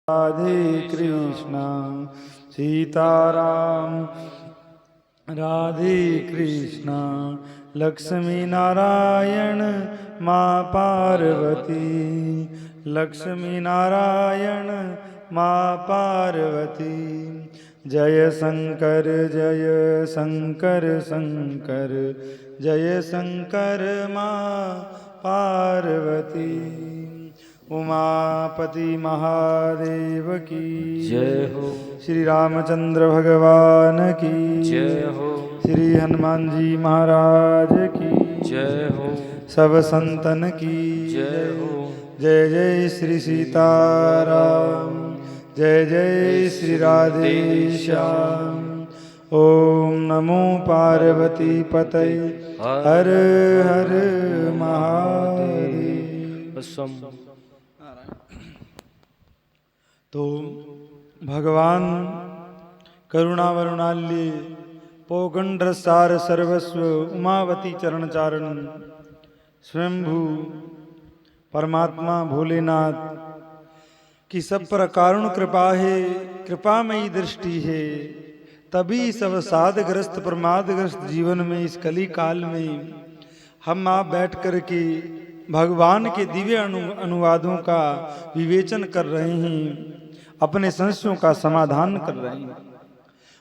राधे कृष्ण सीताराम राधे कृष्ण लक्ष्मी नारायण माँ पार्वती लक्ष्मी नारायण माँ पार्वती जय शंकर शंकर जय शंकर माँ पार्वती उमापति महादेव की जय हो। श्री रामचंद्र भगवान की जय हो। श्री हनुमान जी महाराज की जय हो। सब संतन की जय हो। जय जय श्री सीताराम जय जय श्री राधे श्याम। ओम नमो पार्वती पतये हर हर महादेव। तो भगवान करुणा वरुणाल्य पौगंड्र सार सर्वस्व उमावती चरण चारण स्वयंभू परमात्मा भोलेनाथ की सब पर कारुण कृपा है, कृपामयी दृष्टि है। तभी सब साधग्रस्त प्रमादग्रस्त जीवन में इस कली काल में हम आप बैठ कर के भगवान के दिव्य अनुवादों का विवेचन कर रहे हैं, अपने संशयों का समाधान कर रहे हैं।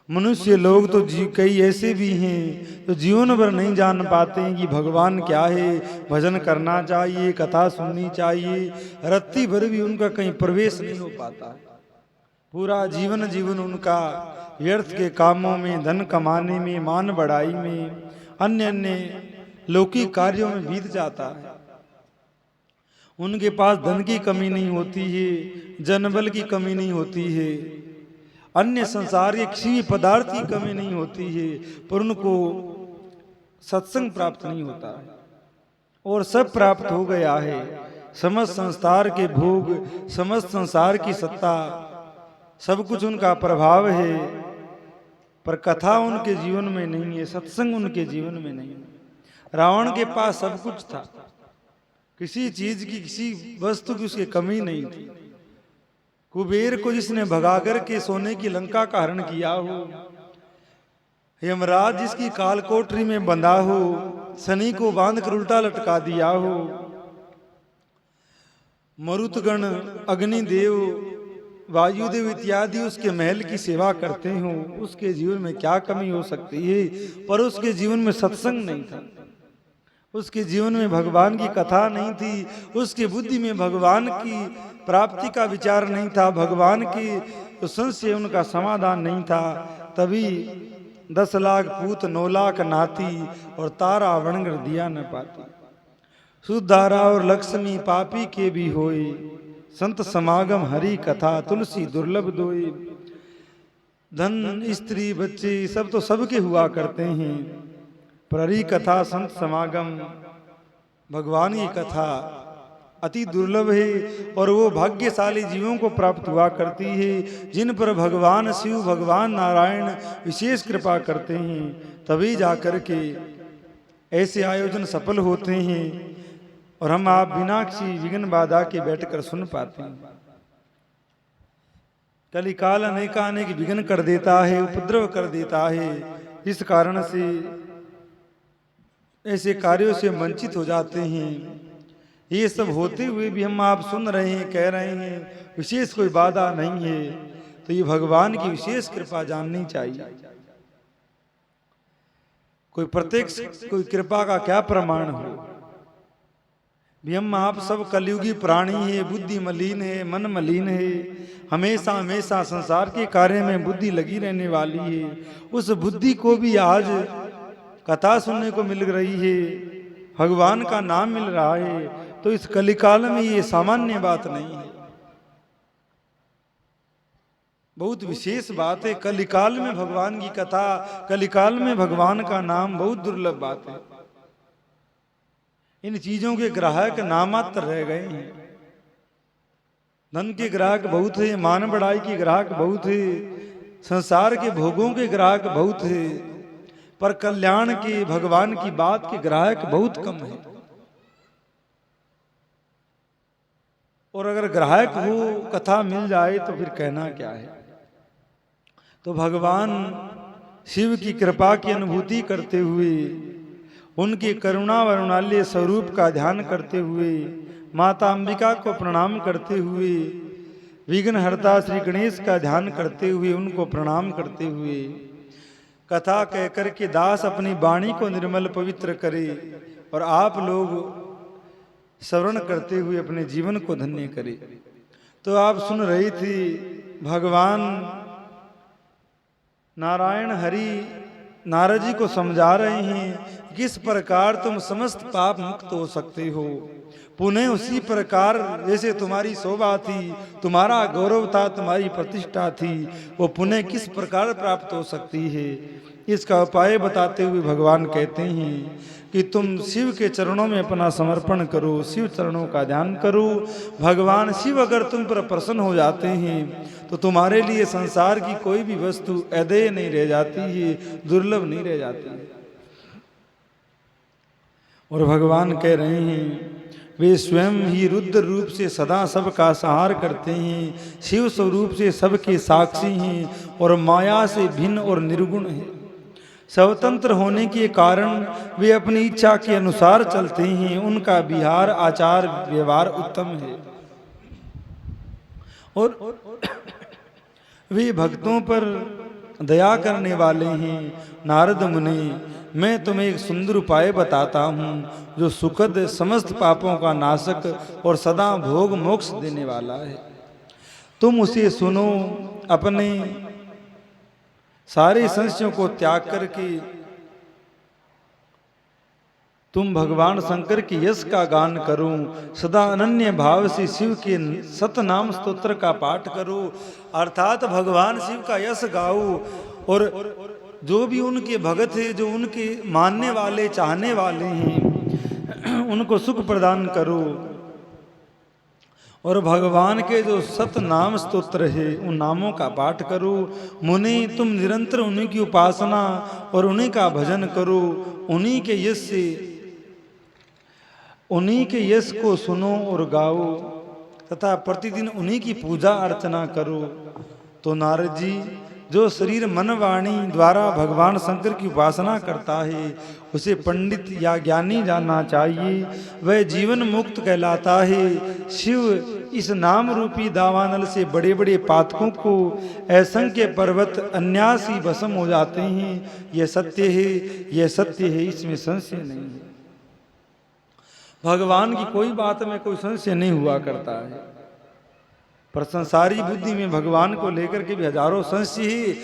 मनुष्य लोग तो कई ऐसे भी हैं तो जीवन भर नहीं जान पाते हैं कि भगवान क्या है। भजन करना चाहिए, कथा सुननी चाहिए, रत्ती भर भी उनका कहीं प्रवेश नहीं हो पाता। पूरा जीवन उनका व्यर्थ के कामों में, धन कमाने में, मान बढ़ाई में, अन्य अन्य लौकिक कार्यों में बीत जाता है। उनके पास धन की कमी नहीं होती है, जनबल की कमी नहीं होती है, अन्य संसार के किसी भी पदार्थ की कमी नहीं होती है, पर उनको सत्संग प्राप्त नहीं होता है। और सब प्राप्त हो गया है, समस्त संसार के भोग, समस्त संसार की सत्ता, सब कुछ उनका प्रभाव है, पर कथा उनके जीवन में नहीं है, सत्संग उनके जीवन में नहीं है। रावण के पास सब कुछ था, किसी चीज की, किसी वस्तु की उसकी कमी नहीं थी। कुबेर को जिसने भगा कर के सोने की लंका का हरण किया हो, यमराज जिसकी काल कोठरी में बंधा हो, शनि को बांध कर उल्टा लटका दिया हो, मरुतगण, अग्निदेव, वायुदेव इत्यादि उसके महल की सेवा करते हो, उसके जीवन में क्या कमी हो सकती है। पर उसके जीवन में सत्संग नहीं था, उसके जीवन में भगवान की कथा नहीं थी, उसकी बुद्धि में भगवान की प्राप्ति का विचार नहीं था, भगवान की तो संशय उनका समाधान नहीं था। तभी 10 लाख पूत 9 लाख नाती और तारा वणगर दिया न पाती। सुधारा और लक्ष्मी पापी के भी होए, संत समागम हरि कथा तुलसी दुर्लभ दोए। धन स्त्री बच्चे सब तो सबके हुआ करते हैं, पर हरि कथा संत समागम भगवान की कथा अति दुर्लभ है। और वो भाग्यशाली जीवों को प्राप्त हुआ करती है जिन पर भगवान शिव, भगवान नारायण विशेष कृपा करते हैं। तभी जाकर के ऐसे आयोजन सफल होते हैं और हम आप बिना किसी विघ्न बाधा के बैठकर सुन पाते हैं। कलिकाल अनेक विघ्न कर देता है, उपद्रव कर देता है, इस कारण से ऐसे कार्यों से वंचित हो जाते हैं। ये सब होते हुए भी हम आप सुन रहे हैं, कह रहे हैं, विशेष कोई बाधा नहीं है, तो ये भगवान की विशेष कृपा जाननी चाहिए। कोई प्रत्यक्ष कोई कृपा का क्या प्रमाण हो। भी हम आप सब कलयुगी प्राणी है, बुद्धि मलिन है, मन मलिन है, हमेशा हमेशा संसार के कार्य में बुद्धि लगी रहने वाली है। उस बुद्धि को भी आज कथा सुनने को मिल रही है, भगवान का नाम मिल रहा है, तो इस कलिकाल में ये सामान्य बात नहीं है, बहुत विशेष बात है। कलिकाल में भगवान की कथा, कलिकाल में भगवान का नाम बहुत दुर्लभ बात है। इन चीजों के ग्राहक नामात्र रह गए हैं। धन के ग्राहक बहुत है, मान बढ़ाई के ग्राहक बहुत है, संसार के भोगों के ग्राहक बहुत है, पर कल्याण के, भगवान की बात के ग्राहक बहुत कम है। और अगर ग्राहक हो कथा मिल जाए तो फिर कहना क्या है। तो भगवान शिव की कृपा की अनुभूति करते हुए, उनके करुणा वरुणाल्य स्वरूप का ध्यान करते हुए, माता अंबिका को प्रणाम करते हुए, विघ्नहर्ता श्री गणेश का ध्यान करते हुए, उनको प्रणाम करते हुए, कथा कहकर के दास अपनी वाणी को निर्मल पवित्र करे और आप लोग श्रवण करते हुए अपने जीवन को धन्य करे। तो आप सुन रही थी भगवान नारायण हरि नारद जी को समझा रहे हैं किस प्रकार तुम समस्त पाप मुक्त हो सकते हो। पुनः उसी प्रकार जैसे तुम्हारी शोभा थी, तुम्हारा गौरव था, तुम्हारी प्रतिष्ठा थी, वो पुनः किस प्रकार प्राप्त हो सकती है, इसका उपाय बताते हुए भगवान कहते हैं कि तुम शिव के चरणों में अपना समर्पण करो, शिव चरणों का ध्यान करो। भगवान शिव अगर तुम पर प्रसन्न हो जाते हैं तो तुम्हारे लिए संसार की कोई भी वस्तु अदेय नहीं रह जाती है, दुर्लभ नहीं रह जाती है। और भगवान कह रहे हैं वे स्वयं ही रुद्र रूप से सदा सबका संहार करते हैं, शिव स्वरूप से सबके साक्षी हैं और माया से भिन्न और निर्गुण हैं। स्वतंत्र होने के कारण वे अपनी इच्छा के अनुसार चलते हैं, उनका विहार आचार व्यवहार उत्तम है और वे भक्तों पर दया करने वाले हैं। नारद मुनि, मैं तुम्हें एक सुंदर उपाय बताता हूँ जो सुखद समस्त पापों का नाशक और सदा भोग मोक्ष देने वाला है। तुम उसे सुनो। अपने सारे संशयों को त्याग करके तुम भगवान शंकर के यश का गान करो, सदा अनन्य भाव से शिव के सतनाम स्तोत्र का पाठ करो, अर्थात भगवान शिव का यश गाओ और जो भी उनके भगत है, जो उनके मानने वाले चाहने वाले हैं, उनको सुख प्रदान करो। और भगवान के जो सतनाम स्तोत्र है उन नामों का पाठ करो। मुनि, तुम निरंतर उन्हीं की उपासना और उन्हीं का भजन करो, उन्हीं के यश से उन्हीं के यश को सुनो और गाओ तथा प्रतिदिन उन्हीं की पूजा अर्चना करो। तो नारद जी, जो शरीर मन वाणी द्वारा भगवान शंकर की उपासना करता है उसे पंडित या ज्ञानी जानना चाहिए, वह जीवन मुक्त कहलाता है। शिव इस नाम रूपी दावानल से बड़े बड़े पातकों को असंख्य पर्वत अन्यासी भस्म हो जाते हैं। यह सत्य है, यह सत्य है, इसमें संशय नहीं है। भगवान की कोई बात में कोई संशय नहीं हुआ करता है, पर संसारी बुद्धि में भगवान को लेकर के भी हजारों संशय है।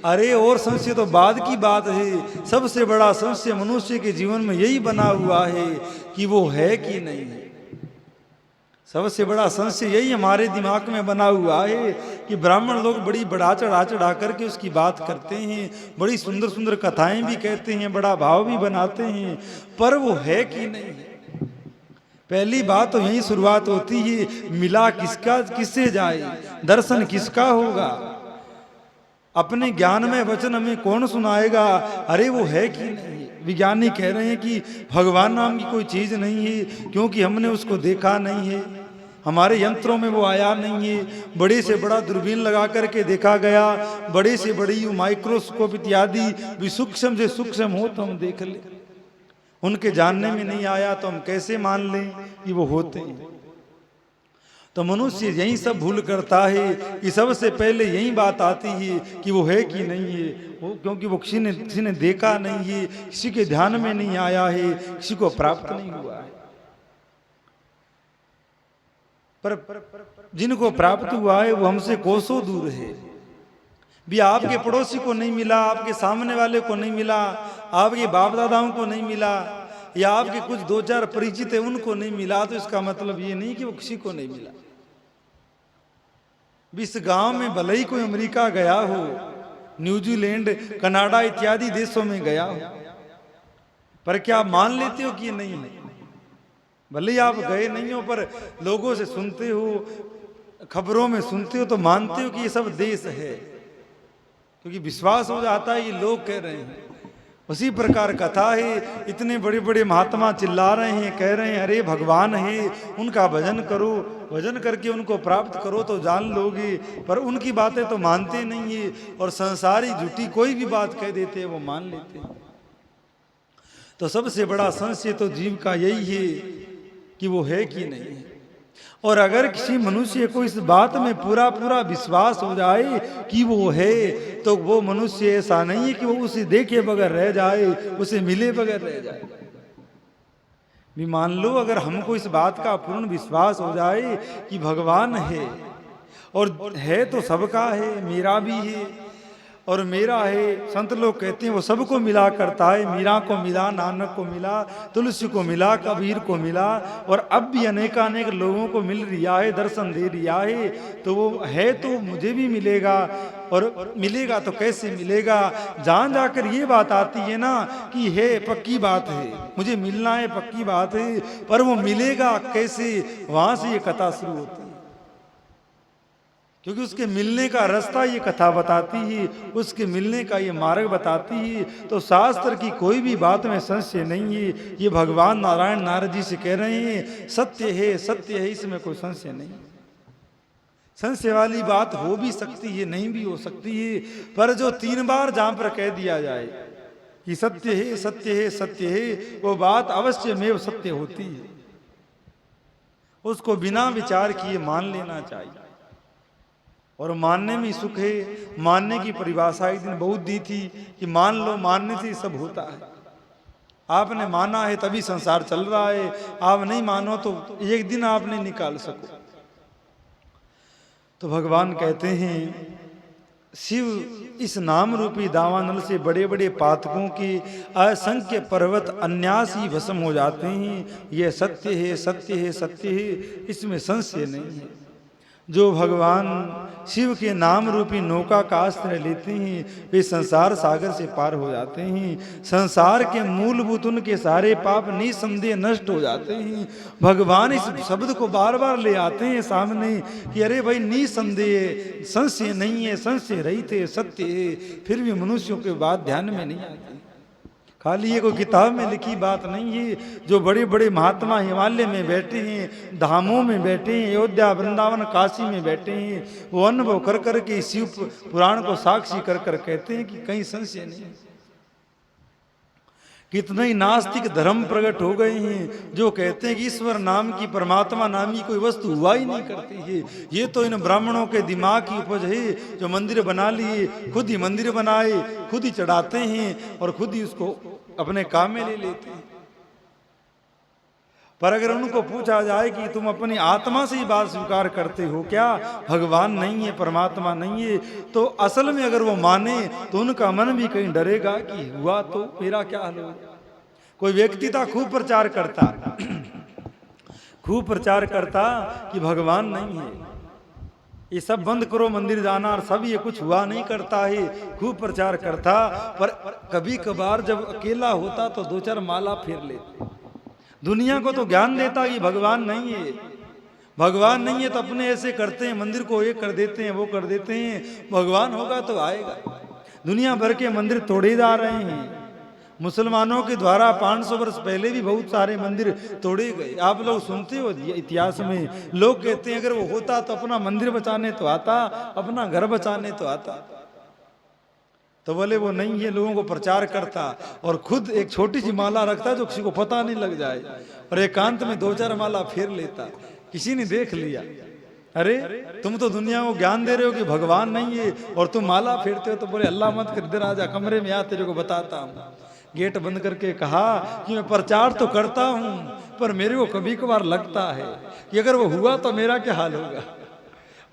अरे और संशय तो बाद की बात है, सबसे बड़ा संशय मनुष्य के जीवन में यही बना हुआ है कि वो है कि नहीं है। सबसे बड़ा संशय यही हमारे दिमाग में बना हुआ है कि ब्राह्मण लोग बड़ी बढ़ा चढ़ा करके उसकी बात करते हैं, बड़ी सुंदर सुंदर कथाएं भी कहते हैं, बड़ा भाव भी बनाते हैं, पर वो है कि नहीं है। पहली बात तो यही शुरुआत होती है, मिला किसका किससे जाए, दर्शन किसका होगा, अपने ज्ञान में वचन हमें कौन सुनाएगा। अरे वो है कि नहीं। विज्ञानी कह रहे हैं कि भगवान नाम की कोई चीज नहीं है, क्योंकि हमने उसको देखा नहीं है, हमारे यंत्रों में वो आया नहीं है। बड़े से बड़ा दूरबीन लगा करके देखा गया, बड़े से बड़ी माइक्रोस्कोप इत्यादि भी सूक्ष्म से सूक्ष्म हो तो हम देख ले, उनके जानने में नहीं आया तो हम कैसे मान लें कि वो होते हैं। तो मनुष्य यही सब भूल करता है कि सबसे पहले यही बात आती है कि वो है कि नहीं है, वो क्योंकि वो किसी ने देखा नहीं है, किसी के ध्यान में नहीं आया है, किसी को प्राप्त नहीं हुआ है। पर जिनको प्राप्त हुआ है वो हमसे कोसों दूर है। भी आपके पड़ोसी को नहीं मिला, आपके सामने वाले को नहीं मिला, आपके बाप दादाओं को नहीं मिला, या आपके कुछ दो चार परिचित है उनको नहीं मिला, तो इसका मतलब ये नहीं कि वो किसी को नहीं मिला। इस गांव में भले ही कोई अमेरिका गया हो, न्यूजीलैंड, कनाडा इत्यादि देशों में गया हो, पर क्या आप मान लेते हो कि ये नहीं है? भले ही आप गए नहीं हो, पर लोगों से सुनते हो, खबरों में सुनते हो, तो मानते हो कि ये सब देश है, क्योंकि विश्वास हो जाता है ये लोग कह रहे हैं। उसी प्रकार कथा है। इतने बड़े बड़े महात्मा चिल्ला रहे हैं, कह रहे हैं अरे भगवान है, उनका भजन करो, भजन करके उनको प्राप्त करो तो जान लोगे, पर उनकी बातें तो मानते नहीं है और संसारी झूठी कोई भी बात कह देते हैं वो मान लेते हैं। तो सबसे बड़ा संशय तो जीव का यही है कि वो है कि नहीं है। और अगर किसी मनुष्य को इस बात में पूरा पूरा विश्वास हो जाए कि वो है, तो वो मनुष्य ऐसा नहीं है कि वो उसे देखे बगैर रह जाए, उसे मिले बगैर रह जाए। भी मान लो अगर हमको इस बात का पूर्ण विश्वास हो जाए कि भगवान है, और है तो सबका है, मेरा भी है और मेरा है। संत लोग कहते हैं वो सबको मिला करता है, मीरा को मिला, नानक को मिला, तुलसी को मिला, कबीर को मिला, और अब भी अनेकानेक लोगों को मिल रिया है, दर्शन दे रिया है। तो वो है तो मुझे भी मिलेगा, और मिलेगा तो कैसे मिलेगा? जहाँ जाकर ये बात आती है ना कि है पक्की बात है, मुझे मिलना है पक्की बात है, पर वो मिलेगा कैसे, वहाँ से ये कथा शुरू होती है। क्योंकि उसके मिलने का रास्ता ये कथा बताती है, उसके मिलने का ये मार्ग बताती है। तो शास्त्र की कोई भी बात में संशय नहीं है। ये भगवान नारायण नारद जी से कह रहे हैं सत्य है, सत्य है, इसमें कोई संशय नहीं। संशय वाली बात हो भी सकती है, नहीं भी हो सकती है, पर जो 3 बार जहां पर कह दिया जाए कि सत्य है, सत्य है, सत्य है, वो बात अवश्य में सत्य होती है। उसको बिना विचार किए मान लेना चाहिए, और मानने में सुख है। मानने की परिभाषा एक दिन बहुत दी थी कि मान लो, मानने से सब होता है। आपने माना है तभी संसार चल रहा है, आप नहीं मानो तो एक दिन आप नहीं निकाल सको। तो भगवान कहते हैं शिव इस नाम रूपी दावानल से बड़े बड़े पातकों के असंख्य पर्वत अन्यासी भस्म हो जाते हैं। यह सत्य है, सत्य है, सत्य है, इसमें संशय नहीं है। जो भगवान शिव के नाम रूपी नौका का आश्रय लेते हैं वे संसार सागर से पार हो जाते हैं। संसार के मूलभूत उनके सारे पाप निसंदेह नष्ट हो जाते हैं। भगवान इस शब्द को बार बार ले आते हैं सामने कि अरे भाई निसंदेह, संशय नहीं है, संशय रहित है, सत्य है। फिर भी मनुष्यों के बात ध्यान में नहीं आती। खाली ये कोई किताब में लिखी बात नहीं है। जो बड़े बड़े महात्मा हिमालय में बैठे हैं, धामों में बैठे हैं, अयोध्या वृंदावन काशी में बैठे हैं, वो अनुभव कर कर के शिव पुराण को साक्षी कर कर कहते हैं कि कहीं संशय नहीं। कितने ही नास्तिक धर्म प्रकट हो गए हैं जो कहते हैं कि ईश्वर नाम की, परमात्मा नाम की कोई वस्तु हुआ ही नहीं करती है। ये तो इन ब्राह्मणों के दिमाग की उपज है जो मंदिर बना लिए, खुद ही मंदिर बनाए, खुद ही चढ़ाते हैं और खुद ही उसको अपने काम में ले लेते हैं। पर अगर उनको पूछा जाए कि तुम अपनी आत्मा से ही बात स्वीकार करते हो क्या, भगवान नहीं है, परमात्मा नहीं है, तो असल में अगर वो माने तो उनका मन भी कहीं डरेगा कि हुआ तो मेरा क्या हाल होगा। कोई व्यक्ति था खूब प्रचार करता खूब प्रचार करता कि भगवान नहीं है, ये सब बंद करो मंदिर जाना, और सब ये कुछ हुआ नहीं करता है, खूब प्रचार करता। पर कभी कभार जब अकेला होता तो 2-4 माला फेर लेते। दुनिया को तो ज्ञान देता कि भगवान नहीं है, भगवान नहीं है, तो अपने ऐसे करते हैं, मंदिर को ये कर देते हैं, वो कर देते हैं, भगवान होगा तो आएगा। दुनिया भर के मंदिर तोड़े जा रहे हैं। मुसलमानों के द्वारा 500 वर्ष पहले भी बहुत सारे मंदिर तोड़े गए। आप लोग सुनते हो इतिहास में, लोग कहते हैं अगर वो होता तो अपना मंदिर बचाने तो आता, अपना घर बचाने तो आता। तो बोले वो नहीं है, लोगों को प्रचार करता और खुद एक छोटी सी माला रखता जो किसी को पता नहीं लग जाए, और एकांत में 2-4 माला फेर लेता। किसी ने देख लिया, अरे तुम तो दुनिया को ज्ञान दे रहे हो कि भगवान नहीं है और तुम माला फेरते हो। तो बोले अल्लाह मत कर, इधर आजा, कमरे में आ, तेरे को बताता हूँ। गेट बंद करके कहा कि मैं प्रचार तो करता हूँ, पर मेरे को कभी कभार लगता है कि अगर वो हुआ तो मेरा क्या हाल होगा।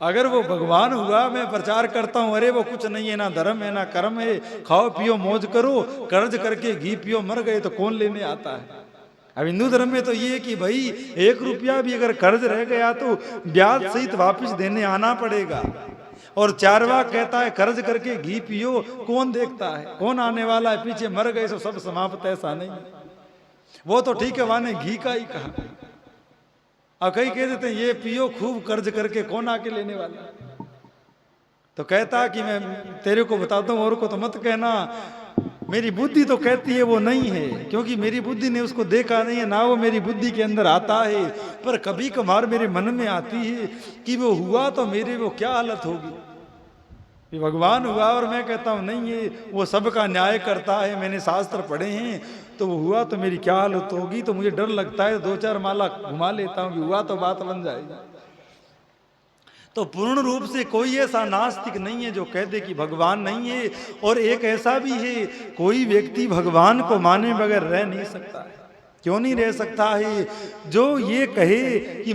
अगर वो भगवान हुआ, मैं प्रचार करता हूँ, अरे वो कुछ नहीं है, ना धर्म है ना कर्म है, खाओ पियो मौज करो, कर्ज करके घी पियो, मर गए तो कौन लेने आता है। अब हिंदू धर्म में तो ये कि भाई 1 रुपया भी अगर कर्ज रह गया तो ब्याज सहित वापस देने आना पड़ेगा। और चारवाक कहता है कर्ज करके घी पियो, कौन देखता है, कौन आने वाला है, पीछे मर गए तो सब समाप्त। ऐसा नहीं, वो तो ठीक है, वाने घी का ही कहा। और कई कह देते हैं ये पियो खूब कर्ज करके, कौन आके लेने वाला। तो कहता कि मैं तेरे को बताता हूँ, और को तो मत कहना, मेरी बुद्धि तो कहती है वो नहीं है, क्योंकि मेरी बुद्धि ने उसको देखा नहीं है, ना वो मेरी बुद्धि के अंदर आता है। पर कभी कभार मेरे मन में आती है कि वो हुआ तो मेरे वो क्या हालत होगी। ये भगवान हुआ और मैं कहता हूँ नहीं, ये वो सबका न्याय करता है, मैंने शास्त्र पढ़े हैं, तो वो हुआ तो मेरी क्या हालत होगी। तो मुझे डर लगता है, 2-4 माला घुमा लेता हूँ कि हुआ तो बात बन जाएगी। तो पूर्ण रूप से कोई ऐसा नास्तिक नहीं है जो कह दे कि भगवान नहीं है। और एक ऐसा भी है, कोई व्यक्ति भगवान को माने बगैर रह नहीं सकता है। क्यों नहीं रह सकता है? जो ये कहे कि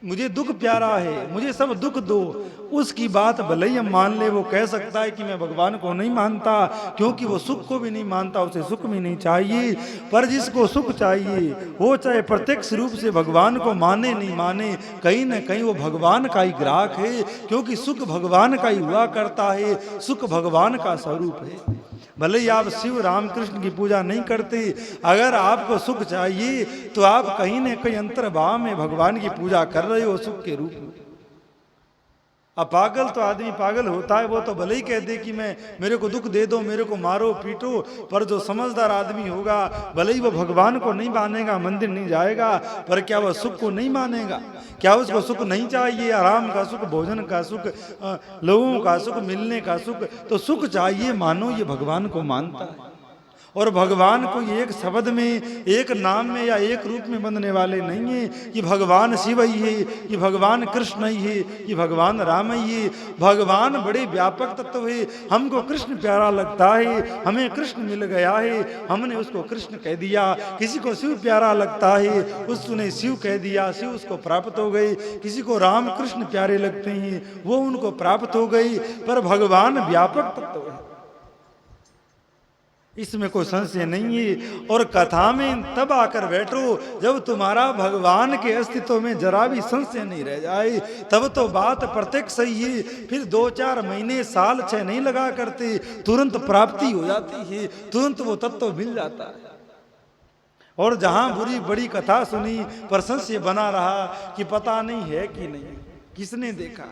मुझे दुख प्यारा है, मुझे सब दुख दो, उसकी बात भले ही हम मान ले, वो कह सकता है कि मैं भगवान को नहीं मानता, क्योंकि वो सुख को भी नहीं मानता, उसे सुख भी नहीं चाहिए। पर जिसको सुख चाहिए वो चाहे प्रत्यक्ष रूप से भगवान को माने नहीं माने, कहीं न कहीं वो भगवान का ही ग्राहक है, क्योंकि सुख भगवान का ही हुआ करता है, सुख भगवान का स्वरूप है। भले ही आप शिव रामकृष्ण की पूजा नहीं करते, अगर आपको सुख चाहिए तो आप कहीं न कहीं अंतर्भाव में भगवान की पूजा कर रहे हो सुख के रूप में। अब पागल तो आदमी पागल होता है, वो तो भले ही कह दे कि मेरे को दुख दे दो, मेरे को मारो पीटो, पर जो समझदार आदमी होगा भले ही वो भगवान को नहीं मानेगा, मंदिर नहीं जाएगा, पर क्या वह सुख को नहीं मानेगा? क्या उसको सुख नहीं चाहिए? आराम का सुख, भोजन का सुख, लोगों का सुख, मिलने का सुख, तो सुख चाहिए। मानो ये भगवान को मानता है। और भगवान को एक शब्द में, एक नाम में या एक रूप में बंधने वाले नहीं है कि भगवान शिव ही है, कि भगवान कृष्ण ही है, कि भगवान राम ही है। भगवान बड़े व्यापक तत्व है। हमको कृष्ण प्यारा लगता है, हमें कृष्ण मिल गया है, हमने उसको कृष्ण कह दिया। किसी को शिव प्यारा लगता है, उसने शिव कह दिया, शिव उसको प्राप्त हो गई। किसी को राम कृष्ण प्यारे लगते हैं, वो उनको प्राप्त हो गई। पर भगवान व्यापक तत्व है, इसमें कोई संशय नहीं है। और कथा में तब आकर बैठो जब तुम्हारा भगवान के अस्तित्व में जरा भी संशय नहीं रह जाए, तब तो बात प्रत्यक्ष ही है। फिर 2-4 महीने, साल, 6 नहीं लगा करते, तुरंत प्राप्ति हो जाती है, तुरंत वो तत्व मिल जाता है। और जहां बुरी बड़ी कथा सुनी पर संशय बना रहा कि पता नहीं है कि नहीं, किसने देखा,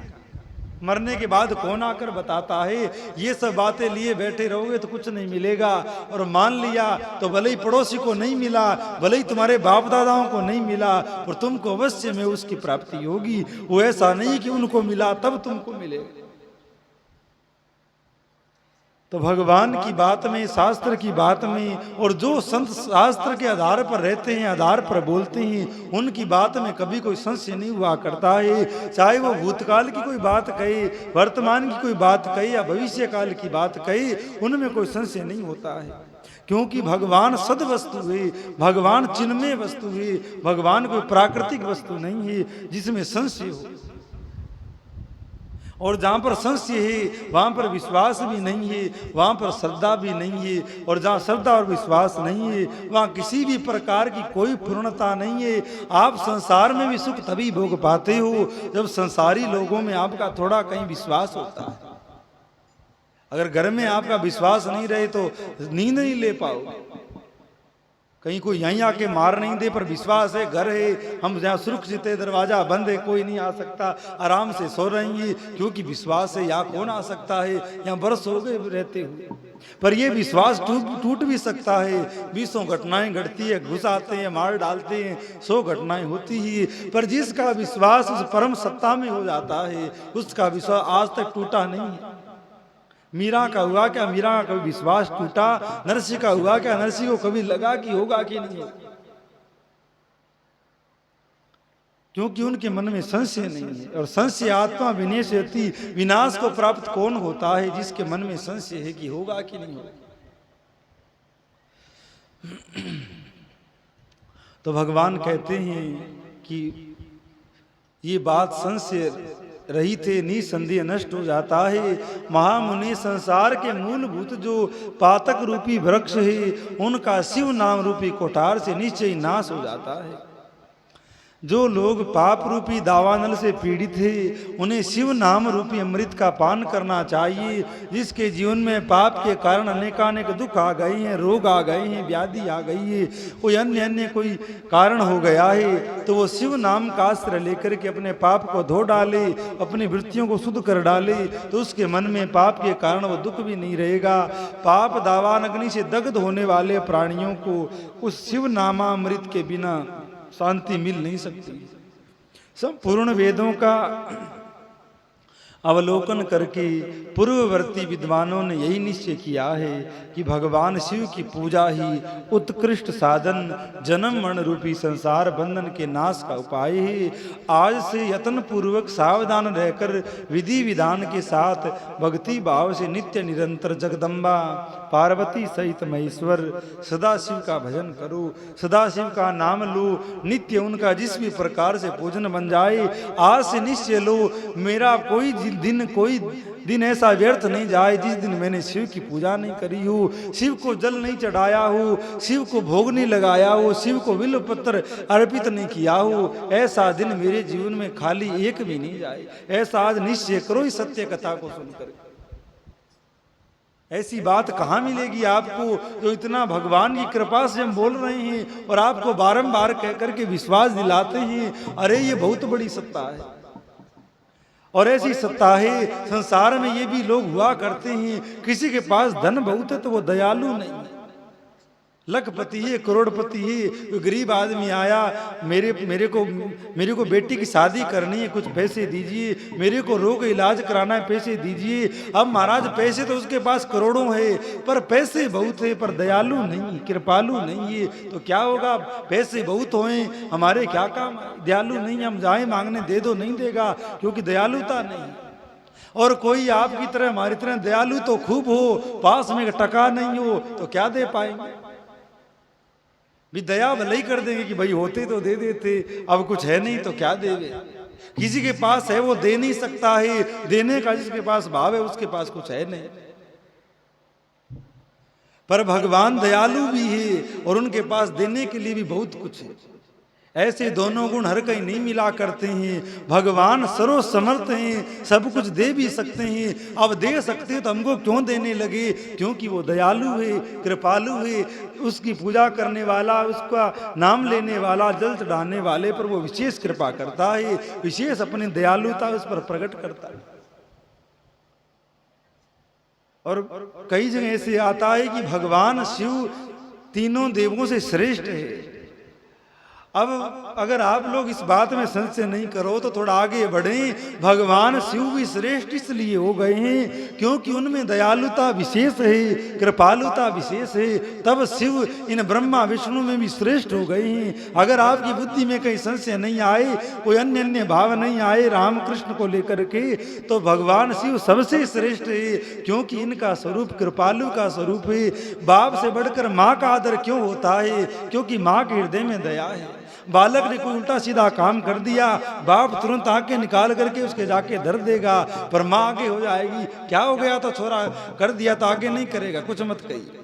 मरने के बाद कौन आकर बताता है। ये सब बातें लिए बैठे रहोगे तो कुछ नहीं मिलेगा। और मान लिया तो भले ही पड़ोसी को नहीं मिला, भले ही तुम्हारे बाप दादाओं को नहीं मिला, और तुमको अवश्य में उसकी प्राप्ति होगी। वो ऐसा नहीं कि उनको मिला तब तुमको मिलेगा। तो भगवान की बात में, शास्त्र की बात में, और जो संत शास्त्र के आधार पर रहते हैं, आधार पर बोलते हैं, उनकी बात में कभी कोई संशय नहीं हुआ करता है। चाहे वो भूतकाल की कोई बात कहे, वर्तमान की कोई बात कहे, या भविष्य काल की बात कहे, उनमें कोई संशय नहीं होता है। क्योंकि भगवान सद वस्तु है, भगवान चिन्मय वस्तु है, भगवान कोई प्राकृतिक वस्तु नहीं है जिसमें संशय हो। और जहाँ पर संशय है वहाँ पर विश्वास भी नहीं है, वहाँ पर श्रद्धा भी नहीं है। और जहाँ श्रद्धा और विश्वास नहीं है वहाँ किसी भी प्रकार की कोई पूर्णता नहीं है। आप संसार में भी सुख तभी भोग पाते हो जब संसारी लोगों में आपका थोड़ा कहीं विश्वास होता है। अगर घर में आपका विश्वास नहीं रहे तो नींद नहीं ले पाओगे। कहीं कोई यहीं आके मार नहीं दे, पर विश्वास है, घर है, हम जहाँ सुरक्षित है, दरवाजा बंद है, कोई नहीं आ सकता, आराम से सो रही है, क्योंकि विश्वास है। यहाँ कौन आ सकता है? यहाँ बरस हो गए रहते हुए। पर ये विश्वास टूट भी सकता है। 20 घटनाएं घटती है, घुस आते हैं, मार डालते हैं, 100 घटनाएं होती ही। पर जिसका विश्वास उस परम सत्ता में हो जाता है, उसका विश्वास आज तक टूटा नहीं है। मीरा का हुआ क्या? मीरा का कभी विश्वास टूटा? नरसिंह का हुआ क्या? नरसिंह को कभी लगा कि होगा कि नहीं? क्योंकि उनके मन में संशय नहीं है। और संशय आत्मा विनेशयति, विनाश को प्राप्त कौन होता है? जिसके मन में संशय है कि होगा कि नहीं होगा। तो भगवान कहते हैं कि ये बात संशय रही थे निसंदेह नष्ट हो जाता है। महामुनि संसार के मूलभूत जो पातक रूपी वृक्ष है, उनका शिव नाम रूपी कोठार से निश्चय नाश हो जाता है। जो लोग पाप रूपी दावानल से पीड़ित है उन्हें शिव नाम रूपी अमृत का पान करना चाहिए। जिसके जीवन में पाप के कारण अनेकानेक दुख आ गए हैं, रोग आ गए हैं, व्याधि आ गई है, कोई अन्य कोई कारण हो गया है, तो वो शिव नाम का आश्रय लेकर के अपने पाप को धो डाले, अपनी वृत्तियों को शुद्ध कर डाले, तो उसके मन में पाप के कारण वो दुख भी नहीं रहेगा। पाप दावान अग्नि से दग्ध होने वाले प्राणियों को उस शिव नामामृत के बिना शांति मिल नहीं सकती। संपूर्ण वेदों का अवलोकन करके पूर्ववर्ती विद्वानों ने यही निश्चय किया है कि भगवान शिव की पूजा ही उत्कृष्ट साधन, जन्म मरण रूपी संसार बंधन के नाश का उपाय है। आज से यत्न पूर्वक सावधान रहकर विधि विधान के साथ भक्ति भाव से नित्य निरंतर जगदम्बा पार्वती सहित महेश्वर सदाशिव का भजन करो, सदाशिव का नाम लो, नित्य उनका जिस भी प्रकार से पूजन बन जाए। आज से निश्चय लो, मेरा कोई दिन ऐसा व्यर्थ नहीं जाए जिस दिन मैंने शिव की पूजा नहीं करी हो, शिव को जल नहीं चढ़ाया हो, शिव को भोग नहीं लगाया हो, शिव को बिल्व पत्र अर्पित नहीं किया हो। ऐसा दिन मेरे जीवन में खाली एक भी नहीं जाए। ऐसा आज निश्चय करो इस सत्य कथा को सुनकर। ऐसी बात कहाँ मिलेगी आपको जो इतना भगवान की कृपा से हम बोल रहे हैं और आपको बारंबार कह करके विश्वास दिलाते हैं, अरे ये बहुत बड़ी सत्ता है। और ऐसी सत्ता है संसार में, ये भी लोग हुआ करते हैं, किसी के पास धन बहुत है तो वो दयालु नहीं, लखपति है, करोड़पति है। गरीब आदमी आया, मेरे को बेटी की शादी करनी है, कुछ पैसे दीजिए, मेरे को रोग इलाज कराना है, पैसे दीजिए। अब महाराज पैसे तो उसके पास करोड़ों है, पर पैसे बहुत है, पर दयालु नहीं, कृपालु नहीं है। तो क्या होगा, पैसे बहुत होए हमारे क्या काम, दयालु नहीं, हम जाए मांगने दे दो, नहीं देगा, क्योंकि दयालुता नहीं। और कोई आपकी तरह हमारी तरह दयालु तो खूब हो, पास में टका नहीं हो तो क्या दे पाएंगे। भी दया भले ही कर देंगे कि भाई होते तो दे देते, अब कुछ है नहीं तो क्या देवे। किसी के पास है वो दे नहीं सकता है, देने का जिसके पास भाव है उसके पास कुछ है नहीं। पर भगवान दयालु भी है और उनके पास देने के लिए भी बहुत कुछ है। ऐसे दोनों गुण हर कहीं नहीं मिला करते हैं। भगवान सर्व समर्थ हैं, सब कुछ दे भी सकते हैं। अब दे सकते हैं तो हमको क्यों देने लगे, क्योंकि वो दयालु है, कृपालु है। उसकी पूजा करने वाला, उसका नाम लेने वाला, जल चढ़ाने वाले पर वो विशेष कृपा करता है, विशेष अपनी दयालुता उस पर प्रकट करता है। और कई जगह ऐसे आता है कि भगवान शिव तीनों देवों से श्रेष्ठ है। अब अगर आप लोग इस बात में संशय नहीं करो तो थोड़ा आगे बढ़ें। भगवान शिव भी श्रेष्ठ इसलिए हो गए हैं क्योंकि उनमें दयालुता विशेष है, कृपालुता विशेष है, तब शिव इन ब्रह्मा विष्णु में भी श्रेष्ठ हो गए हैं। अगर आपकी बुद्धि में कहीं संशय नहीं आए, कोई अन्य भाव नहीं आए राम कृष्ण को लेकर के, तो भगवान शिव सबसे श्रेष्ठ है क्योंकि इनका स्वरूप कृपालु का स्वरूप है। बाप से बढ़कर माँ का आदर क्यों होता है, क्योंकि माँ के हृदय में दया है। बालक ने कोई उल्टा सीधा काम कर दिया, बाप तुरंत आके निकाल करके उसके जाके धर देगा, पर माँ आगे हो जाएगी, क्या हो गया तो छोरा कर दिया तो आगे नहीं करेगा, कुछ मत कहिए,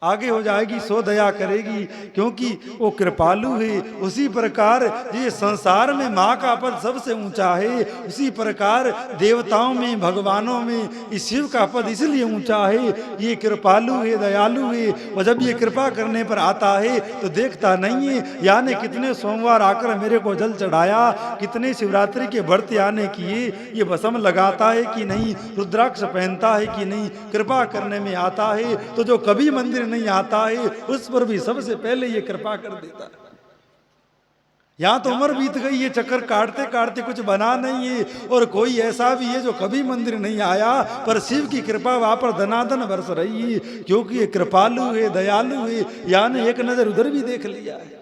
आगे हो जाएगी, सो दया करेगी क्योंकि वो कृपालु है। उसी प्रकार ये संसार में माँ का पद सबसे ऊंचा है, उसी प्रकार देवताओं में, भगवानों में इस शिव का पद इसलिए ऊंचा है, ये कृपालु है, दयालु है। और जब ये कृपा करने पर आता है तो देखता नहीं है, यानी कितने सोमवार आकर मेरे को जल चढ़ाया, कितने शिवरात्रि के व्रत आने किए, ये भस्म लगाता है कि नहीं, रुद्राक्ष पहनता है कि नहीं, कृपा करने में आता है। तो जो कभी मंदिर नहीं आता है उस पर भी सबसे पहले ये कृपा कर देता है। यहां तो उम्र बीत गई, ये चक्कर काटते काटते कुछ बना नहीं है। और कोई ऐसा भी है जो कभी मंदिर नहीं आया, पर शिव की कृपा वहां पर धनाधन बरस रही है क्योंकि ये कृपालु है, दयालु है, यानी एक नजर उधर भी देख लिया है।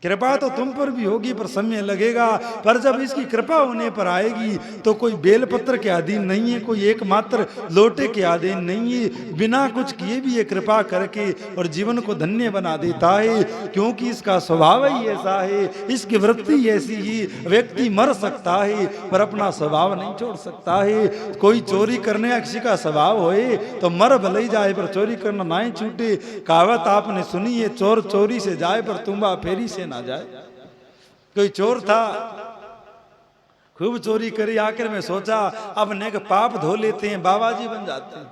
कृपा तो तुम पर भी होगी पर समय लगेगा, पर जब इसकी कृपा होने पर आएगी तो कोई बेलपत्र के अधीन नहीं है, कोई एकमात्र लोटे के अधीन नहीं है। बिना कुछ किए भी ये कृपा करके और जीवन को धन्य बना देता है क्योंकि इसका स्वभाव ही ऐसा है, इसकी वृत्ति ऐसी ही। व्यक्ति मर सकता है पर अपना स्वभाव नहीं छोड़ सकता है। कोई चोरी करने का किसी का स्वभाव होए तो मर भले ही जाए पर चोरी करना ना ही छूटे। कहावत आपने सुनी है, चोर चोरी से जाए पर तुम्बा फेरी से ना जाए। कोई चोर था, खूब चोरी करी, आखिर में सोचा अब नेक पाप धो लेते हैं, बाबा जी बन जाते हैं।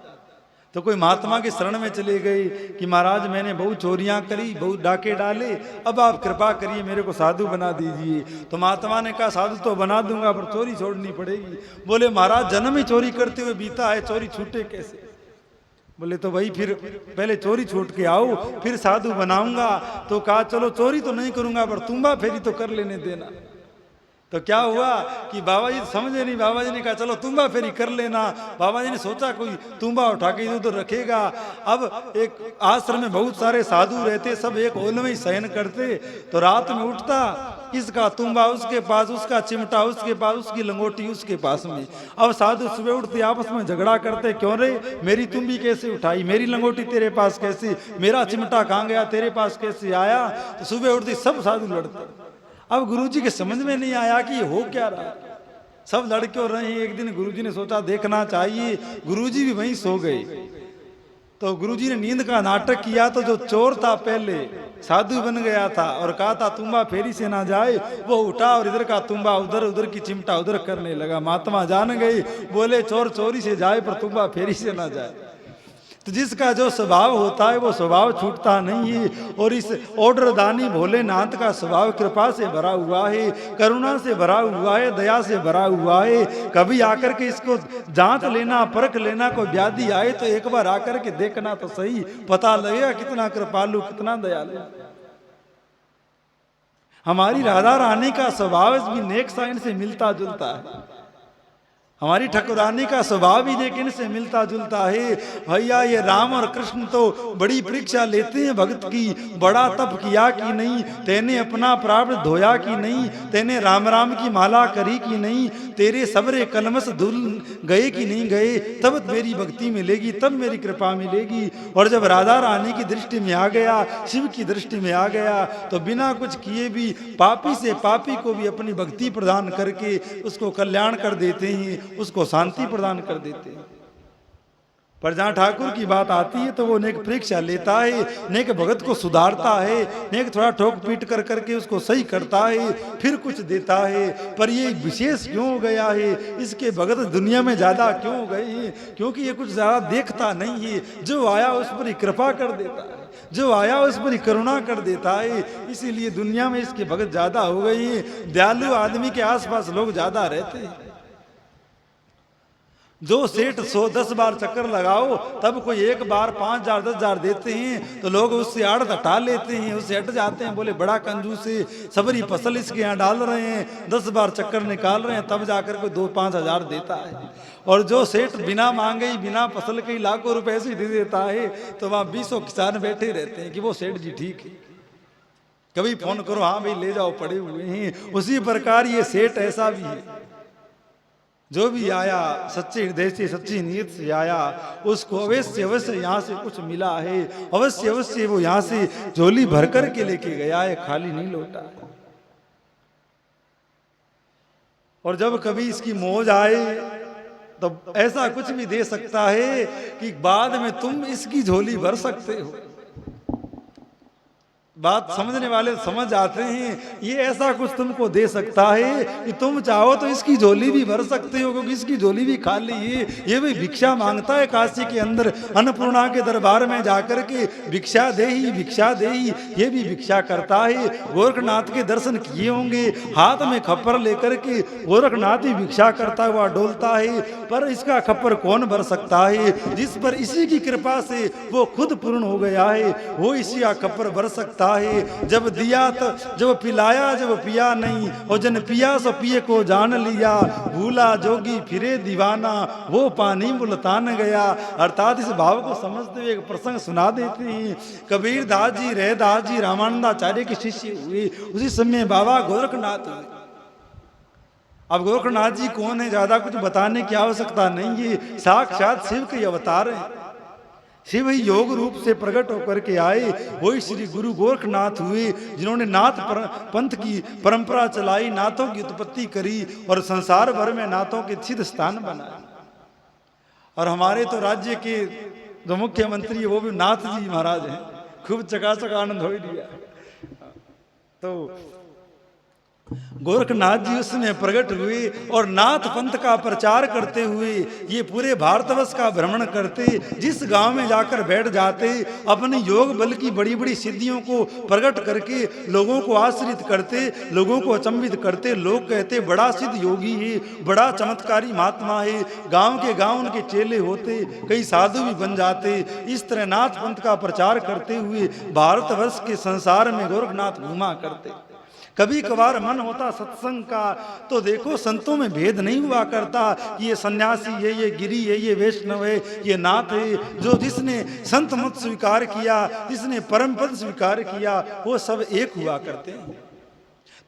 तो कोई महात्मा की शरण में चले गए कि महाराज मैंने बहुत चोरियां करी, बहुत डाके डाले, अब आप कृपा करिए मेरे को साधु बना दीजिए। तो महात्मा ने कहा साधु तो बना दूंगा पर चोरी छोड़नी पड़ेगी। बोले महाराज जन्म ही चोरी करते हुए बीता है, चोरी छूटे कैसे? बोले तो भाई फिर पहले चोरी छूट के आओ फिर साधु बनाऊंगा। तो कहा चलो चोरी तो नहीं करूंगा पर तुम्बा फेरी तो कर लेने देना। तो क्या हुआ कि बाबा जी समझे नहीं, बाबा जी ने कहा चलो तुम्बा फेरी कर लेना। बाबा जी ने सोचा कोई तुम्बा उठा के इधर उधर रखेगा। अब एक आश्रम में बहुत सारे साधु रहते, सब एक ओल में ही शयन करते। तो रात में उठता, इसका तुम्बा उसके पास, उसका चिमटा उसके पास, उसकी लंगोटी उसके पास में। अब साधु सुबह उठते आपस में झगड़ा करते, क्यों रे मेरी तुम्बी कैसे उठाई, मेरी लंगोटी तेरे पास कैसे, मेरा चिमटा कहाँ गया, तेरे पास कैसे आया। तो सुबह उठते सब साधु लड़ते। अब गुरुजी के समझ में नहीं आया कि ये हो क्या रहा, सब लड़के और रहे। एक दिन गुरुजी ने सोचा देखना चाहिए, गुरुजी भी वहीं सो गए। तो गुरुजी ने नींद का नाटक किया, तो जो चोर था पहले साधु बन गया था और कहा था तुम्बा फेरी से ना जाए, वो उठा और इधर का तुम्बा उधर, उधर की चिमटा उधर करने लगा। महात्मा जान गए, बोले चोर चोरी से जाए पर तुम्बा फेरी से ना जाए। तो जिसका जो स्वभाव होता है वो स्वभाव छूटता नहीं है। और इस ऑर्डर दानी भोलेनाथ का स्वभाव कृपा से भरा हुआ है, करुणा से भरा हुआ है, दया से भरा हुआ है। कभी आकर के इसको जांच लेना, परख लेना, कोई व्याधि आए तो एक बार आकर के देखना तो सही, पता लगेगा कितना कृपालु कितना दयालु। हमारी राधा रानी का स्वभाव भी नेक साइन से मिलता जुलता है, हमारी ठाकुरानी का स्वभाव भी लेकिन से मिलता जुलता है। भैया ये राम और कृष्ण तो बड़ी परीक्षा लेते हैं भक्त की, बड़ा तप किया कि नहीं, तेने अपना प्रारब्ध धोया कि नहीं, तेने राम राम की माला करी कि नहीं, तेरे सबरे कलमस धुल गए कि नहीं गए, तब मेरी भक्ति मिलेगी, तब मेरी कृपा मिलेगी। और जब राधा रानी की दृष्टि में आ गया, शिव की दृष्टि में आ गया, तो बिना कुछ किए भी पापी से पापी को भी अपनी भक्ति प्रदान करके उसको कल्याण कर देते हैं, उसको शांति प्रदान कर देते हैं। पर जहां ठाकुर की बात आती है तो वो नेक परीक्षा लेता है, नेक भगत को सुधारता है, नेक थोड़ा ठोक पीट कर करके उसको सही करता है, फिर कुछ देता है। पर ये विशेष क्यों हो गया है, इसके भगत दुनिया में ज्यादा क्यों हो गए हैं? क्योंकि ये कुछ ज्यादा देखता नहीं है, जो आया उस पर ही कृपा कर देता है, जो आया उस पर ही करुणा कर देता है। इसीलिए दुनिया में इसके भगत ज्यादा हो गए हैं, दयालु आदमी के आसपास लोग ज्यादा रहते हैं। जो सेठ 110 बार चक्कर लगाओ तब कोई एक बार 5,000 10,000 देते हैं तो लोग उससे आड़त हटा लेते हैं, उससे हट जाते हैं, बोले बड़ा कंजूस है, सबरी फसल इसके यहाँ डाल रहे हैं, 10 बार चक्कर निकाल रहे हैं, तब जाकर कोई 2-5 हज़ार देता है। और जो सेठ बिना मांगे ही बिना फसल के ही लाखों रुपए से दे देता है तो वहाँ 20 किसान बैठे रहते हैं कि वो सेठ जी ठीक है, कभी फोन करो हाँ भाई ले जाओ पड़े हुए हैं। उसी प्रकार ये सेठ ऐसा भी है, जो भी आया सच्चे हृदय से सच्ची नीयत से आया, उसको अवश्य अवश्य यहाँ से कुछ मिला है, अवश्य अवश्य वो यहाँ से झोली भर कर के लेके गया है, खाली नहीं लौटा। और जब कभी इसकी मौज आए तो ऐसा कुछ भी दे सकता है कि बाद में तुम इसकी झोली भर सकते हो। बात समझने वाले समझ आते हैं, ये ऐसा कुछ तुमको दे सकता है कि तुम चाहो तो इसकी झोली भी भर सकते हो, क्योंकि इसकी झोली भी खाली है। ये भी भिक्षा मांगता है काशी के अंदर, अन्नपूर्णा के दरबार में जाकर के भिक्षा दे ही भिक्षा दे ही, ये भी भिक्षा करता है। गोरखनाथ के दर्शन किए होंगे, हाथ में खप्पर लेकर के गोरखनाथ ही भिक्षा करता हुआ डोलता है। पर इसका खप्पर कौन भर सकता है? जिस पर इसी की कृपा से वो खुद पूर्ण हो गया है, वो इसी का खप्पर भर सकता है। जब दिया तो जब पिलाया, जब पिया नहीं, और जन पिया सो पिए को जान लिया, भूला जोगी फिरे दीवाना, वो पानी मुल्तान गया। अर्थात इस भाव को समझते हुए एक प्रसंग सुना देते हैं। कबीर दास जी, रैदास जी रामानंदाचार्य के शिष्य हुए, उसी समय बाबा गोरखनाथ हुए। अब गोरखनाथ जी कौन है, ज्यादा कुछ बताने की आवश्यकता नहीं है, साक्षात शिव के अवतार हैं। शिव ही योग रूप से प्रकट होकर के आए, वही श्री गुरु गोरखनाथ हुए, जिन्होंने नाथ पंथ की परंपरा चलाई, नाथों की उत्पत्ति करी और संसार भर में नाथों के सिद्ध स्थान बनाए। और हमारे तो राज्य के जो मुख्यमंत्री है वो भी नाथ जी महाराज हैं, खूब चकाचक आनंद हो लिया। तो गोरखनाथ जी उस समय प्रकट हुए और नाथ पंथ का प्रचार करते हुए ये पूरे भारतवर्ष का भ्रमण करते, जिस गांव में जाकर बैठ जाते अपने योग बल की बड़ी बड़ी सिद्धियों को प्रकट करके लोगों को आश्रित करते, लोगों को अचंभित करते। लोग कहते बड़ा सिद्ध योगी है, बड़ा चमत्कारी महात्मा है। गांव के गांव उनके चेले होते, कई साधु भी बन जाते। इस तरह नाथ पंथ का प्रचार करते हुए भारतवर्ष के संसार में गोरखनाथ घूमा करते। कभी कभार मन होता सत्संग का तो देखो संतों में भेद नहीं हुआ करता कि ये सन्यासी है, ये गिरी है, ये वैष्णव है, ये नाथ है। जो जिसने संत मत स्वीकार किया, जिसने परम पद स्वीकार किया, वो सब एक हुआ करते हैं।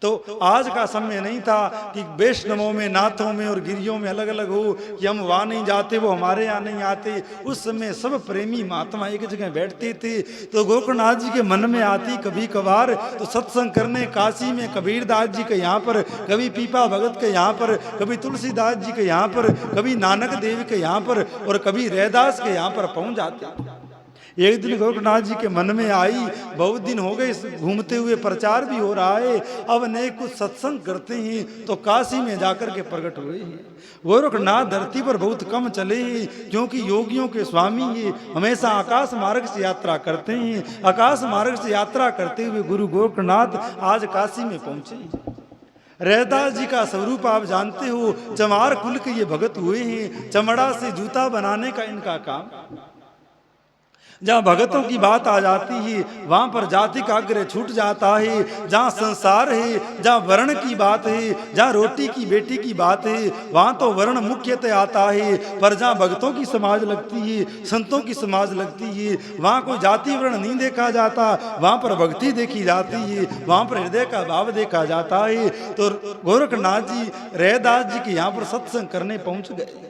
तो आज का समय नहीं था कि वैष्णवों में, नाथों में और गिरियों में अलग अलग हो कि हम वहाँ नहीं जाते, वो हमारे यहाँ नहीं आते। उस समय सब प्रेमी महात्मा एक जगह बैठते थे। तो गोरखनाथ जी के मन में आती कभी कभार तो सत्संग करने काशी में कबीरदास जी के यहाँ पर, कभी पीपा भगत के यहाँ पर, कभी तुलसीदास जी के यहाँ पर, कभी नानक देव के यहाँ पर और कभी रैदास के यहाँ पर पहुँच जाते। एक दिन गोरखनाथ जी के मन में आई, बहुत दिन हो गए घूमते हुए, प्रचार भी हो रहा है, अब नए कुछ सत्संग करते हैं। तो काशी में जाकर के प्रकट हुए हैं। गोरखनाथ धरती पर बहुत कम चले हैं क्योंकि योगियों के स्वामी ये हमेशा आकाश मार्ग से यात्रा करते हैं। आकाश मार्ग से यात्रा करते हुए गुरु गोरखनाथ आज काशी में पहुंचे। रैदास जी का स्वरूप आप जानते हो, चमार कुल के ये भगत हुए हैं। चमड़ा से जूता बनाने का इनका काम। जहाँ भगतों की बात आ जाती है वहाँ पर जाति का आग्रह छूट जाता है। जहाँ संसार है, जहाँ वर्ण की बात है, जहाँ रोटी की बेटी की बात है, वहाँ तो वर्ण मुख्यतः आता है। पर जहाँ भक्तों की समाज लगती है, संतों की समाज लगती है, वहाँ कोई जाति वर्ण नहीं देखा जाता, वहाँ पर भक्ति देखी जाती है, वहाँ पर हृदय का भाव देखा जाता है। तो गोरखनाथ जी रैदास जी के यहाँ पर सत्संग करने पहुँच गए।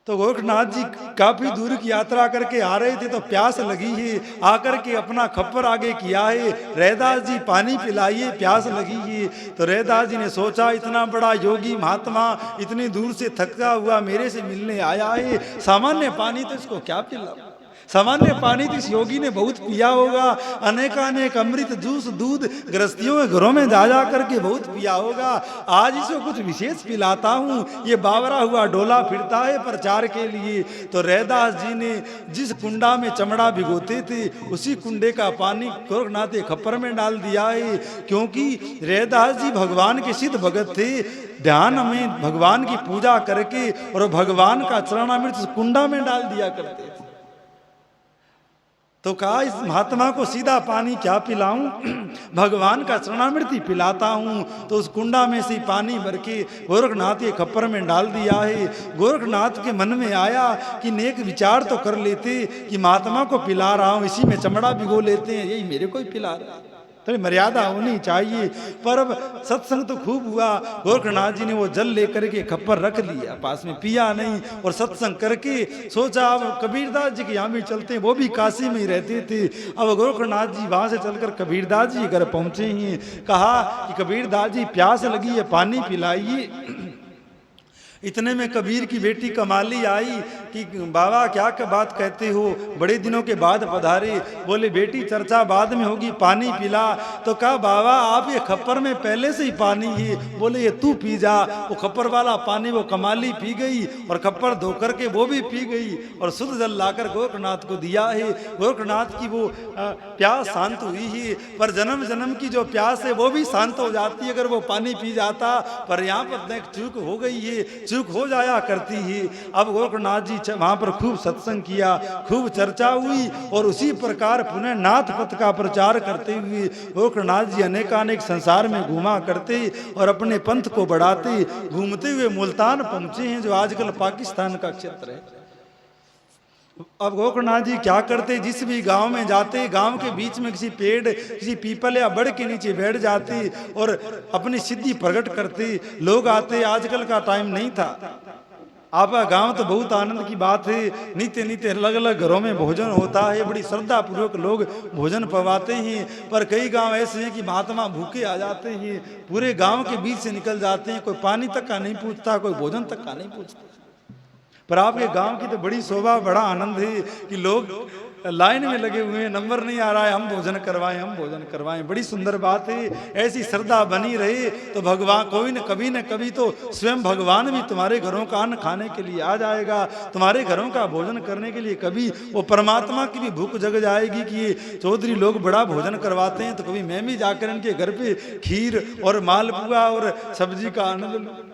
तो गोरखनाथ जी काफी दूर की यात्रा करके आ रहे थे तो प्यास लगी है, आकर के अपना खप्पर आगे किया है, रैदास जी पानी पिलाइए, प्यास लगी है। तो रैदास जी ने सोचा इतना बड़ा योगी महात्मा इतनी दूर से थका हुआ मेरे से मिलने आया है, सामान्य पानी तो इसको क्या पिलाऊं। सामान्य पानी तो इस योगी ने बहुत पिया होगा, अनेकानेक अमृत जूस दूध गृहस्थियों के घरों में जा करके बहुत पिया होगा। आज इसको कुछ विशेष पिलाता हूँ। ये बावरा हुआ डोला फिरता है प्रचार के लिए। तो रैदास जी ने जिस कुंडा में चमड़ा भिगोते थे उसी कुंडे का पानी गोरखनाथ के खप्पर में डाल दिया है। क्योंकि रैदास जी भगवान के सिद्ध भगत थे, ध्यान में भगवान की पूजा करके और भगवान का चरणामृत कुंडा में डाल दिया करते थे। तो कहा इस महात्मा को सीधा पानी क्या पिलाऊं, भगवान का चरणामृत ही पिलाता हूं। तो उस कुंडा में से पानी भर के गोरखनाथ के खप्पर में डाल दिया है। गोरखनाथ के मन में आया कि नेक विचार तो कर लेते कि महात्मा को पिला रहा हूं, इसी में चमड़ा भिगो लेते हैं, यही मेरे को ही पिला रहा है, थोड़ी मर्यादा होनी चाहिए। पर अब सत्संग तो खूब हुआ। गोरखनाथ जी ने वो जल लेकर के खप्पर रख लिया, पास में पिया नहीं और सत्संग करके सोचा अब कबीरदास जी के यहाँ भी चलते हैं, वो भी काशी में ही रहते थे। अब गोरखनाथ जी वहाँ से चलकर कबीरदास जी घर पहुँचे हैं। कहा कि कबीरदास जी प्यास लगी है, पानी पिलाइए। इतने में कबीर की बेटी कमाली आई कि बाबा क्या बात कहते हो, बड़े दिनों के बाद पधारे। बोले बेटी चर्चा बाद में होगी, पानी पिला। तो कहा बाबा आप ये खप्पर में पहले से ही पानी है। बोले ये तू पी जा। वो खप्पर वाला पानी वो कमाली पी गई और खप्पर धो करके वो भी पी गई और शुद्ध जल लाकर गोरखनाथ को दिया है। गोरखनाथ की वो प्यास शांत हुई है। पर जन्म जन्म की जो प्यास है वो भी शांत हो जाती है अगर वो पानी पी जाता। पर यहाँ पर चूक हो गई है, चूक हो जाया करती है। अब गोरखनाथ जी वहां पर खूब सत्संग किया, खूब चर्चा हुई और उसी प्रकार पुनः नाथ पथ का प्रचार करते हुए गोरखनाथ जी अनेकानेक संसार में घूमा करते और अपने पंथ को बढ़ाते घूमते हुए मुल्तान पहुंचे हैं, जो आजकल पाकिस्तान का क्षेत्र है। अब गोरखनाथ जी क्या करते, जिस भी गांव में जाते गांव के बीच में किसी पेड़, किसी पीपल या बड़ के नीचे बैठ जाते और अपनी सिद्धि प्रकट करते। लोग आते, आजकल का टाइम नहीं था। आपका गांव तो बहुत आनंद की बात है, नित्य नित्य अलग अलग घरों में भोजन होता है, बड़ी श्रद्धा पूर्वक लोग भोजन पवाते हैं। पर कई गांव ऐसे हैं कि महात्मा भूखे आ जाते हैं, पूरे गांव के बीच से निकल जाते हैं, कोई पानी तक का नहीं पूछता, कोई भोजन तक का नहीं पूछता। पर आपके गांव की तो बड़ी शोभा, बड़ा आनंद है कि लोग लाइन में लगे हुए हैं, नंबर नहीं आ रहा है, हम भोजन करवाएं, हम भोजन करवाएं। बड़ी सुंदर बात है, ऐसी श्रद्धा बनी रहे तो भगवान कोई न कभी तो स्वयं भगवान भी तुम्हारे घरों का अन्न खाने के लिए आ जाएगा, तुम्हारे घरों का भोजन करने के लिए कभी वो परमात्मा की भी भूख जग जाएगी कि ये चौधरी लोग बड़ा भोजन करवाते हैं, तो कभी मैं भी जाकर इनके घर पे खीर और मालपुआ और सब्जी का आनंद लूं।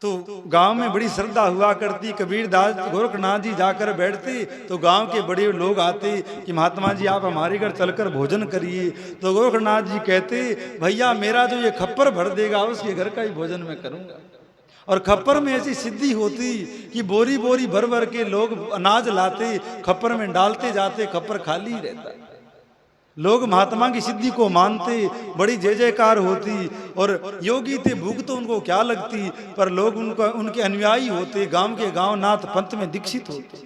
तो गांव में बड़ी श्रद्धा हुआ करती। कबीरदास गोरखनाथ जी जाकर बैठते तो गांव के बड़े लोग आते कि महात्मा जी आप हमारे घर चलकर भोजन करिए। तो गोरखनाथ जी कहते भैया मेरा जो ये खप्पर भर देगा उसके घर का ही भोजन मैं करूंगा। और खप्पर में ऐसी सिद्धि होती कि बोरी बोरी भर भर के लोग अनाज लाते, खप्पर में डालते जाते, खप्पर खाली रहता। लोग महात्मा की सिद्धि को मानते, बड़ी जय जयकार होती। और योगी थे, भूख तो उनको क्या लगती, पर लोग उनके अनुयायी होते, गांव के गांव नाथ पंथ में दीक्षित होते।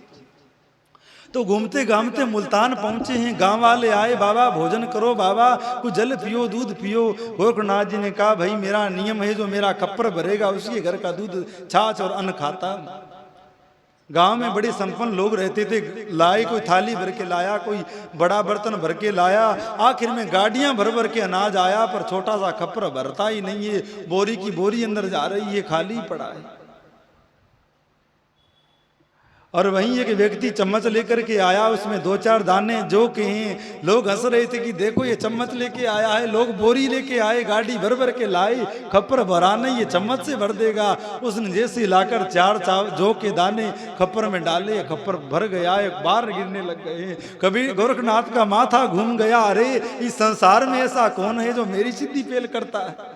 तो घूमते घामते मुल्तान पहुंचे हैं, गांव वाले आए, बाबा भोजन करो, बाबा कुछ जल पियो, दूध पियो। गोरखनाथ जी ने कहा भाई मेरा नियम है, जो मेरा खप्पर भरेगा उसके घर का दूध छाछ और अन्न खाता। गांव में बड़े संपन्न लोग रहते थे, लाए कोई थाली भर के लाया, कोई बड़ा बर्तन भर के लाया, आखिर में गाड़ियां भर भर के अनाज आया, पर छोटा सा खप्पर भरता ही नहीं है, बोरी की बोरी अंदर जा रही है, खाली पड़ा है। और वहीं एक व्यक्ति चम्मच लेकर के आया, उसमें 2-4 दाने जो के हैं। लोग हंस रहे थे कि देखो ये चम्मच लेके आया है, लोग बोरी लेके आए, गाड़ी भर भर के लाए, खप्पर भरा नहीं, ये चम्मच से भर देगा। उसने जैसे लाकर 4 जो के दाने खप्पर में डाले, खप्पर भर गया, एक बार गिरने लग गए। कबीर गोरखनाथ का माथा घूम गया, अरे इस संसार में ऐसा कौन है जो मेरी सिद्धि फेल करता है।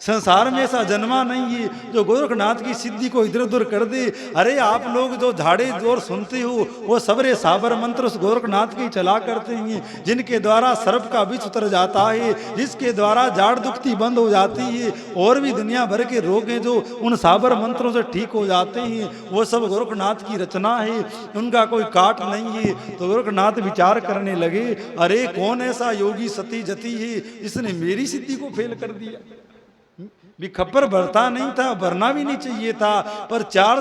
संसार में ऐसा जन्मा नहीं है जो गोरखनाथ की सिद्धि को इधर उधर कर दे। अरे आप लोग जो झाड़े जोर सुनते हो वो सबरे साबर मंत्र उस गोरखनाथ की चला करते हैं, जिनके द्वारा सर्प का विष उतर जाता है, जिसके द्वारा जाड़ दुखती बंद हो जाती है, और भी दुनिया भर के रोग हैं जो उन साबर मंत्रों से ठीक हो जाते हैं, वो सब गोरखनाथ की रचना है, उनका कोई काट नहीं है। तो गोरखनाथ विचार करने लगे, अरे कौन ऐसा योगी सती जती है इसने मेरी सिद्धि को फेल कर दिया। भी खप्पर भरता नहीं था, भरना भी नहीं चाहिए था, पर 4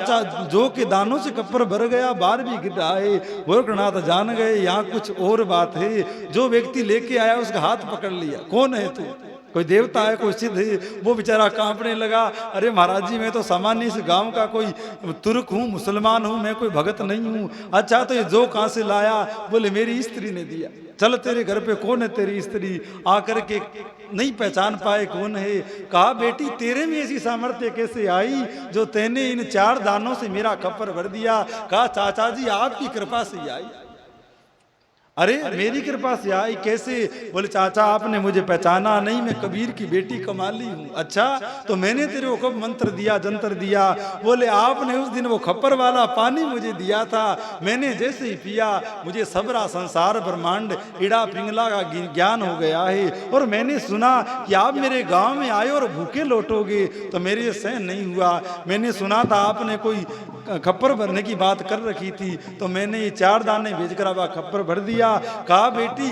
जो के दानों से खप्पर भर गया, बार भी गिर रहा है। गोरखनाथ जान गए यहाँ कुछ और बात है। जो व्यक्ति लेके आया उसका हाथ पकड़ लिया, कौन है तू, कोई देवता है, कोई सिद्ध है। वो बेचारा कांपने लगा, अरे महाराज जी मैं तो सामान्य इस गांव का कोई तुर्क हूँ, मुसलमान हूँ, मैं कोई भगत नहीं हूँ। अच्छा तो ये जो कहाँ से लाया? बोले मेरी स्त्री ने दिया। चल तेरे घर पे कौन है तेरी स्त्री? आकर के नहीं पहचान पाए कौन है। कहा बेटी तेरे में ऐसी सामर्थ्य कैसे आई जो तैने इन 4 दानों से मेरा खप्पर भर दिया? कहा चाचा जी आपकी कृपा से आई। अरे मेरी कृपा से आई कैसे? बोले चाचा आपने मुझे पहचाना नहीं, मैं कबीर की बेटी कमाली हूँ। अच्छा तो मैंने तेरे को कब मंत्र दिया, जंतर दिया? बोले आपने उस दिन वो खप्पर वाला पानी मुझे दिया था, मैंने जैसे ही पिया मुझे सबरा संसार ब्रह्मांड इड़ा पिंगला का ज्ञान हो गया है। और मैंने सुना कि आप मेरे गांव में आए और भूखे लौटोगे, तो मेरे सहन नहीं हुआ। मैंने सुना था आपने कोई खप्पर भरने की बात कर रखी थी, तो मैंने ये 4 दाने भेजकर आप खप्पर भर दिया। कहा बेटी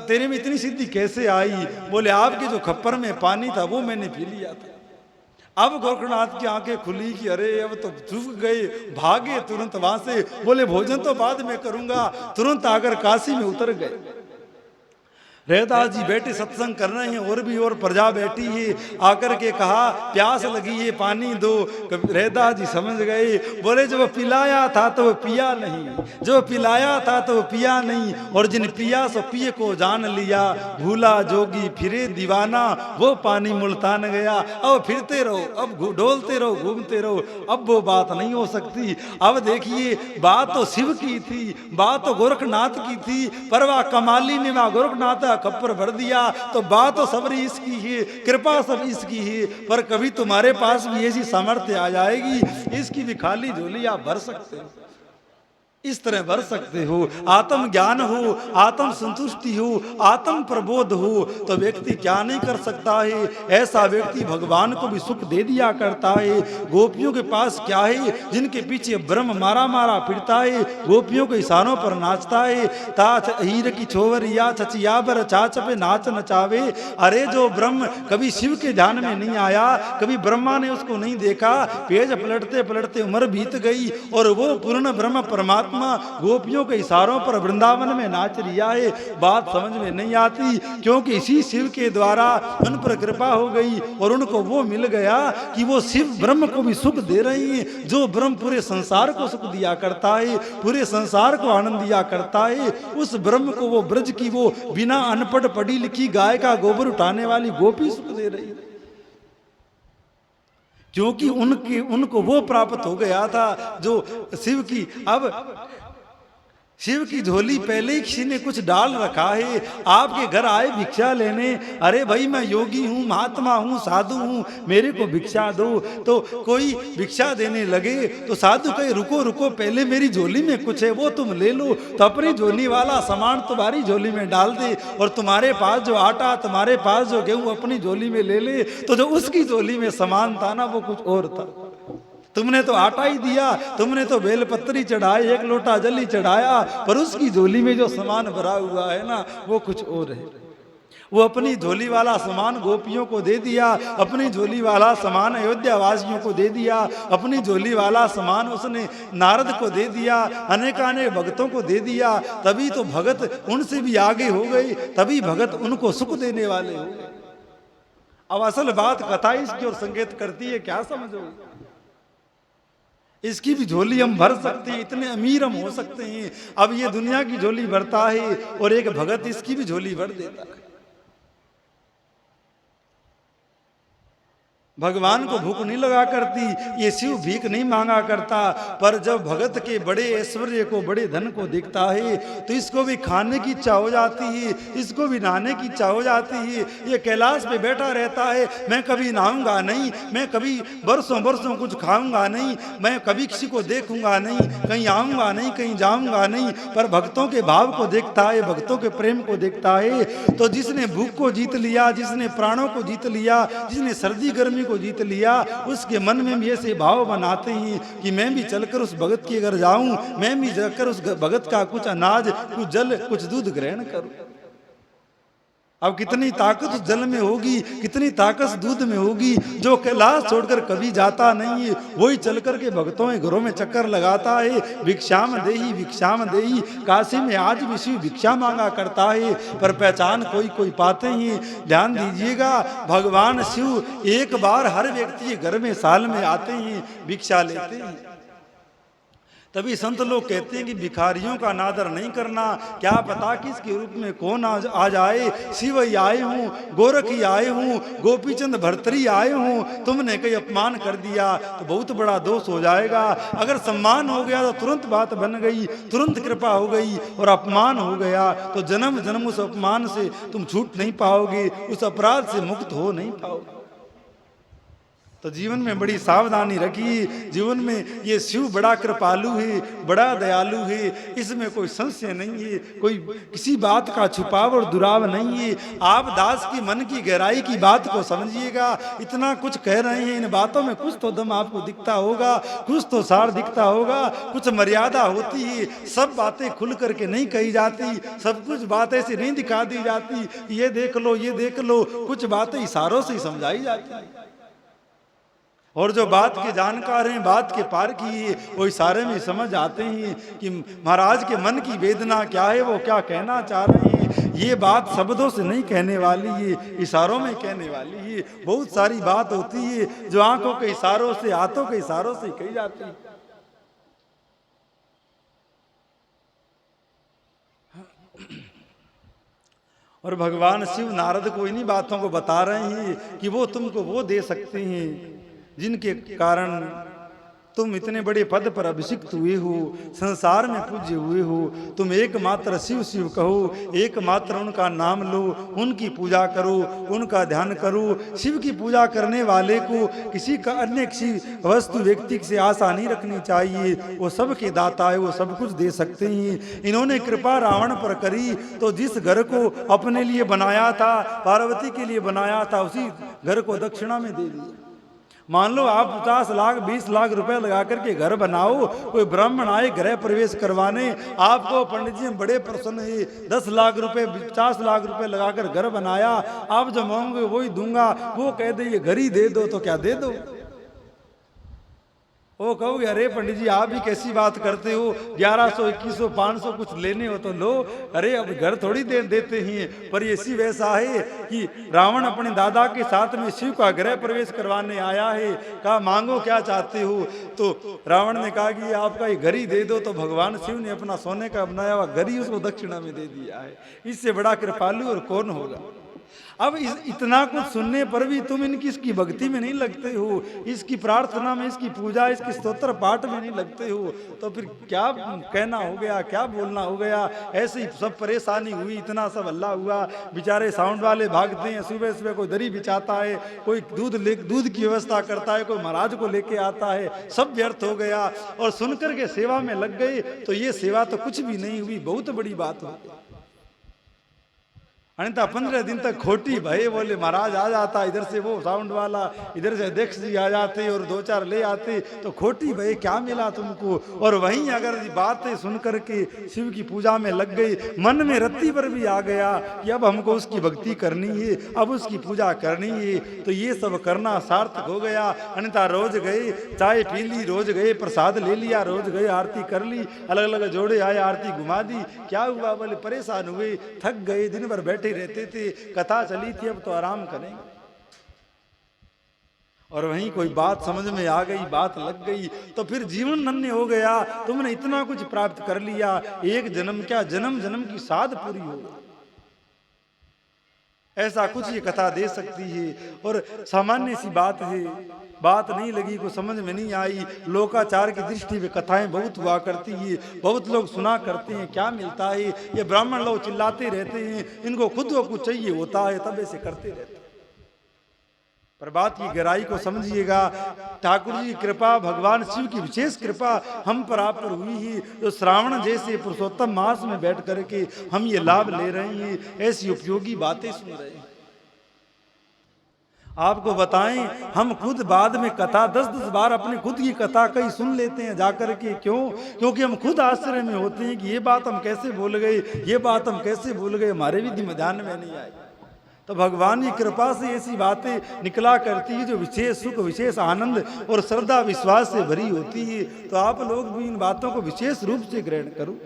तेरे में इतनी सिद्धि कैसे आई? बोले आपके जो खप्पर में पानी था वो मैंने पी लिया था। अब गोरखनाथ की आंखें खुली कि अरे अब तो चूक गए, भागे तुरंत वहां से। बोले भोजन तो बाद में करूंगा, तुरंत आकर काशी में उतर गए। रैदास जी बैठे सत्संग कर रहे हैं, और भी और प्रजा बैठी है। आकर के कहा प्यास लगी है पानी दो। रैदास जी समझ गए, बोले जो पिलाया था तो वो पिया नहीं, जो पिलाया था तो वो पिया नहीं, और जिन पिया सो पिए को जान लिया। भूला जोगी फिरे दीवाना, वो पानी मुल्तान गया। अब फिरते रहो, अब डोलते रहो, घूमते रहो, अब वो बात नहीं हो सकती। अब देखिए बात तो शिव की थी, बात तो गोरखनाथ की थी, पर वह कमाली ने वह गोरखनाथ खप्पर भर दिया, तो बात तो सबरी इसकी है, कृपा सब इसकी है। पर कभी तुम्हारे पास भी ऐसी सामर्थ्य आ जाएगी, इसकी भी खाली झोली आप भर सकते हो, इस तरह भर सकते हो। आत्म ज्ञान हो, आत्म संतुष्टि हो, आत्म प्रबोध हो, तो व्यक्ति क्या नहीं कर सकता है। ऐसा व्यक्ति भगवान को भी सुख दे दिया करता है। गोपियों के पास क्या है, जिनके पीछे ब्रह्म मारा मारा फिरता है, गोपियों के इशारों पर नाचता है। ताच हीर की छोवरिया छचियाबर चाच पे नाच नचावे। अरे जो ब्रह्म कभी शिव के ध्यान में नहीं आया, कभी ब्रह्मा ने उसको नहीं देखा, पेज पलटते पलटते उम्र बीत गई, और वो पूर्ण ब्रह्म परमात्मा महात्मा गोपियों के इशारों पर वृंदावन में नाच रिया है। बात समझ में नहीं आती, क्योंकि इसी शिव के द्वारा उन पर कृपा हो गई और उनको वो मिल गया कि वो शिव ब्रह्म को भी सुख दे रही हैं। जो ब्रह्म पूरे संसार को सुख दिया करता है, पूरे संसार को आनंद दिया करता है, उस ब्रह्म को वो ब्रज की वो बिना अनपढ़ पढ़ी लिखी गाय का गोबर उठाने वाली गोपी सुख दे रही है। क्योंकि उनको वो प्राप्त हो गया था जो शिव की। अब शिव की झोली पहले ही किसी ने कुछ डाल रखा है। आपके घर आए भिक्षा लेने, अरे भाई मैं योगी हूँ, महात्मा हूँ, साधु हूँ, मेरे को भिक्षा दो। तो कोई भिक्षा देने लगे तो साधु कहे रुको रुको, पहले मेरी झोली में कुछ है वो तुम ले लो। तो अपनी झोली वाला सामान तुम्हारी झोली में डाल दे और तुम्हारे पास जो आटा, तुम्हारे पास जो गेहूं अपनी झोली में ले ले। तो जो उसकी झोली में सामान था ना वो कुछ और था। तुमने तो आटा ही दिया, तुमने तो बेलपत्री चढ़ाई, एक लोटा जल ही चढ़ाया, पर उसकी झोली में जो सामान भरा हुआ है ना वो कुछ और है। वो अपनी झोली वाला सामान गोपियों को दे दिया, अपनी झोली वाला सामान अयोध्या वासियों को दे दिया, अपनी झोली वाला सामान उसने नारद को दे दिया, अनेकानेक भक्तों को दे दिया। तभी तो भगत उनसे भी आगे हो गई, तभी भगत उनको सुख देने वाले हो गए। अब असल बात कथा इसकी ओर संकेत करती है, क्या समझो? इसकी भी झोली हम भर सकते हैं, इतने अमीर हम हो सकते हैं। अब ये दुनिया की झोली भरता है और एक भगत इसकी भी झोली भर देता है। भगवान को भूख नहीं लगा करती, ये शिव भीख नहीं मांगा करता, पर जब भगत के बड़े ऐश्वर्य को, बड़े धन को देखता है तो इसको भी खाने की इच्छा हो जाती है, इसको भी नहाने की इच्छा हो जाती है। ये कैलाश पे बैठा रहता है, मैं कभी नहाऊंगा नहीं, मैं कभी बरसों बरसों कुछ खाऊंगा नहीं, मैं कभी किसी को देखूंगा नहीं, कहीं आऊंगा नहीं, कहीं जाऊंगा नहीं। पर भक्तों के भाव को देखता है, भक्तों के प्रेम को देखता है। तो जिसने भूख को जीत लिया, जिसने प्राणों को जीत लिया, जिसने सर्दी गर्मी को जीत लिया, उसके मन में भी ऐसे भाव बनाते हैं कि मैं भी चलकर उस भगत के घर जाऊं, मैं भी जाकर उस भगत का कुछ अनाज, कुछ जल, कुछ दूध ग्रहण करूं। अब कितनी ताकत उस जल में होगी, कितनी ताकत दूध में होगी। जो कैलाश छोड़कर कभी जाता नहीं है वही चल करके भक्तों के घरों में चक्कर लगाता है, भिक्षाम देही भिक्षाम देही। काशी में आज भी शिव भिक्षा मांगा करता है, पर पहचान कोई कोई पाते ही। ध्यान दीजिएगा, भगवान शिव एक बार हर व्यक्ति के घर में साल में आते हैं, भिक्षा लेते हैं। तभी संत लोग कहते हैं कि भिखारियों का नादर नहीं करना, क्या पता किसके रूप में कौन आ जाए। शिव ही आए हूँ, गोरख ही आए हूँ, गोपीचंद भर्तरी आए हूँ, तुमने कहीं अपमान कर दिया तो बहुत बड़ा दोष हो जाएगा। अगर सम्मान हो गया तो तुरंत बात बन गई, तुरंत कृपा हो गई, और अपमान हो गया तो जन्म जन्म उस अपमान से तुम छूट नहीं पाओगे, उस अपराध से मुक्त हो नहीं पाओगे। तो जीवन में बड़ी सावधानी रखिए। जीवन में ये शिव बड़ा कृपालु है, बड़ा दयालु है, इसमें कोई संशय नहीं है, कोई किसी बात का छुपाव और दुराव नहीं है। आप दास की मन की गहराई की बात को समझिएगा। इतना कुछ कह रहे हैं, इन बातों में कुछ तो दम आपको दिखता होगा, कुछ तो सार दिखता होगा, कुछ मर्यादा होती है। सब बातें खुल करके नहीं कही जाती, सब कुछ बात ऐसे नहीं दिखा दी जाती, ये देख लो ये देख लो। कुछ बातें इशारों से ही समझाई जाती है, और जो बात के जानकार हैं, बात के पार की है, वो इशारे में समझ आते हैं कि महाराज के मन की वेदना क्या है, वो क्या कहना चाह रहे हैं। ये बात शब्दों से नहीं कहने वाली है, इशारों में कहने वाली है। बहुत सारी बात होती है जो आंखों के इशारों से, हाथों के इशारों से कही जाती है। और भगवान शिव नारद को इन्हीं बातों को बता रहे हैं कि वो तुमको वो दे सकते हैं जिनके कारण तुम इतने बड़े पद पर अभिषिक्त हुए हो, संसार में पूज्य हुए हो। तुम एकमात्र शिव शिव कहो, एकमात्र उनका नाम लो, उनकी पूजा करो, उनका ध्यान करो। शिव की पूजा करने वाले को किसी का अन्य किसी वस्तु व्यक्ति से आशा नहीं रखनी चाहिए। वो सबके दाता है, वो सब कुछ दे सकते हैं। इन्होंने कृपा रावण पर करी तो जिस घर को अपने लिए बनाया था, पार्वती के लिए बनाया था, उसी घर को दक्षिणा में दे दिया। मान लो आप 50 लाख 20 लाख रुपए लगा करके घर बनाओ, कोई ब्राह्मण आए गृह प्रवेश करवाने, आपको पंडित जी बड़े प्रसन्न है, 10 लाख रुपए 50 लाख रुपए लगाकर घर बनाया, आप जो मांगोगे वही दूंगा। वो कह दे ये घर ही दे दो, तो क्या दे दो। वो कहोगे अरे पंडित जी आप भी कैसी बात करते हो, 1100 2100 500 कुछ लेने हो तो लो, अरे अब घर थोड़ी देते हैं। पर ये शिव ऐसा है कि रावण अपने दादा के साथ में शिव का गृह प्रवेश करवाने आया है। कहा मांगो क्या चाहते हो, तो रावण ने कहा कि आपका ये घर ही दे दो। तो भगवान शिव ने अपना सोने का बनाया हुआ घर ही उसको दक्षिणा में दे दिया है। इससे बड़ा कृपालु और कौन होगा। अब इतना कुछ सुनने पर भी तुम इसकी भक्ति में नहीं लगते हो, इसकी प्रार्थना में, इसकी पूजा, इसकी स्तोत्र पाठ में नहीं लगते हो, तो फिर क्या कहना हो गया, क्या बोलना हो गया। ऐसे ही सब परेशानी हुई, इतना सब हल्ला हुआ। बेचारे साउंड वाले भागते हैं, सुबह सुबह कोई दरी बिछाता है, कोई दूध की व्यवस्था करता है, कोई महाराज को लेके आता है, सब व्यर्थ हो गया। और सुनकर के सेवा में लग गए तो ये सेवा तो कुछ भी नहीं हुई, बहुत बड़ी बात हो गई। अन्यथा 15 दिन तक खोटी भये बोले महाराज आ जाता, इधर से वो साउंड वाला, इधर से अध्यक्ष जी आ जाते और 2-4 ले आते, तो खोटी भये क्या मिला तुमको। और वहीं अगर बातें सुन करके शिव की पूजा में लग गई, मन में रत्ती पर भी आ गया कि अब हमको उसकी भक्ति करनी है, अब उसकी पूजा करनी है, तो ये सब करना सार्थक हो गया। अन्यथा रोज गए, चाय पी ली, रोज गए, प्रसाद ले लिया, रोज गए, आरती कर ली, अलग अलग जोड़े आए, आरती घुमा दी, क्या हुआ बोले परेशान हुए, थक गए, दिन भर बैठे रहते थे, कथा चली थी, अब तो आराम करेंगे। और वहीं कोई बात समझ में आ गई, बात लग गई, तो फिर जीवन धन्य हो गया। तुमने इतना कुछ प्राप्त कर लिया, एक जन्म क्या जन्म जन्म की साध पूरी हो गई। ऐसा कुछ ये कथा दे सकती है। और सामान्य सी बात है, बात नहीं लगी, को समझ में नहीं आई। लोकाचार की दृष्टि में कथाएं बहुत हुआ करती है, बहुत लोग सुना करते हैं, क्या मिलता है। ये ब्राह्मण लोग चिल्लाते रहते हैं, इनको खुद को कुछ चाहिए होता है, तब ऐसे करते रहते हैं। पर बात की गहराई को समझिएगा। ठाकुर जी की कृपा, भगवान शिव की विशेष कृपा हम पर आप पर हुई ही, जो श्रावण जैसे पुरुषोत्तम मास में बैठ करके हम ये लाभ ले रहे हैं, ऐसी उपयोगी बातें सुन रहे हैं। आपको बताएं, हम खुद बाद में कथा 10-10 बार अपने खुद की कथा कहीं सुन लेते हैं जाकर के। क्यों? क्योंकि हम खुद आश्चर्य में होते हैं कि ये बात हम कैसे भूल गए, ये बात हम कैसे भूल गए, हमारे भी ध्यान में नहीं आई। तो भगवान की कृपा से ऐसी बातें निकला करती है जो विशेष सुख, विशेष आनंद और श्रद्धा विश्वास से भरी होती है। तो आप लोग भी इन बातों को विशेष रूप से ग्रहण करो।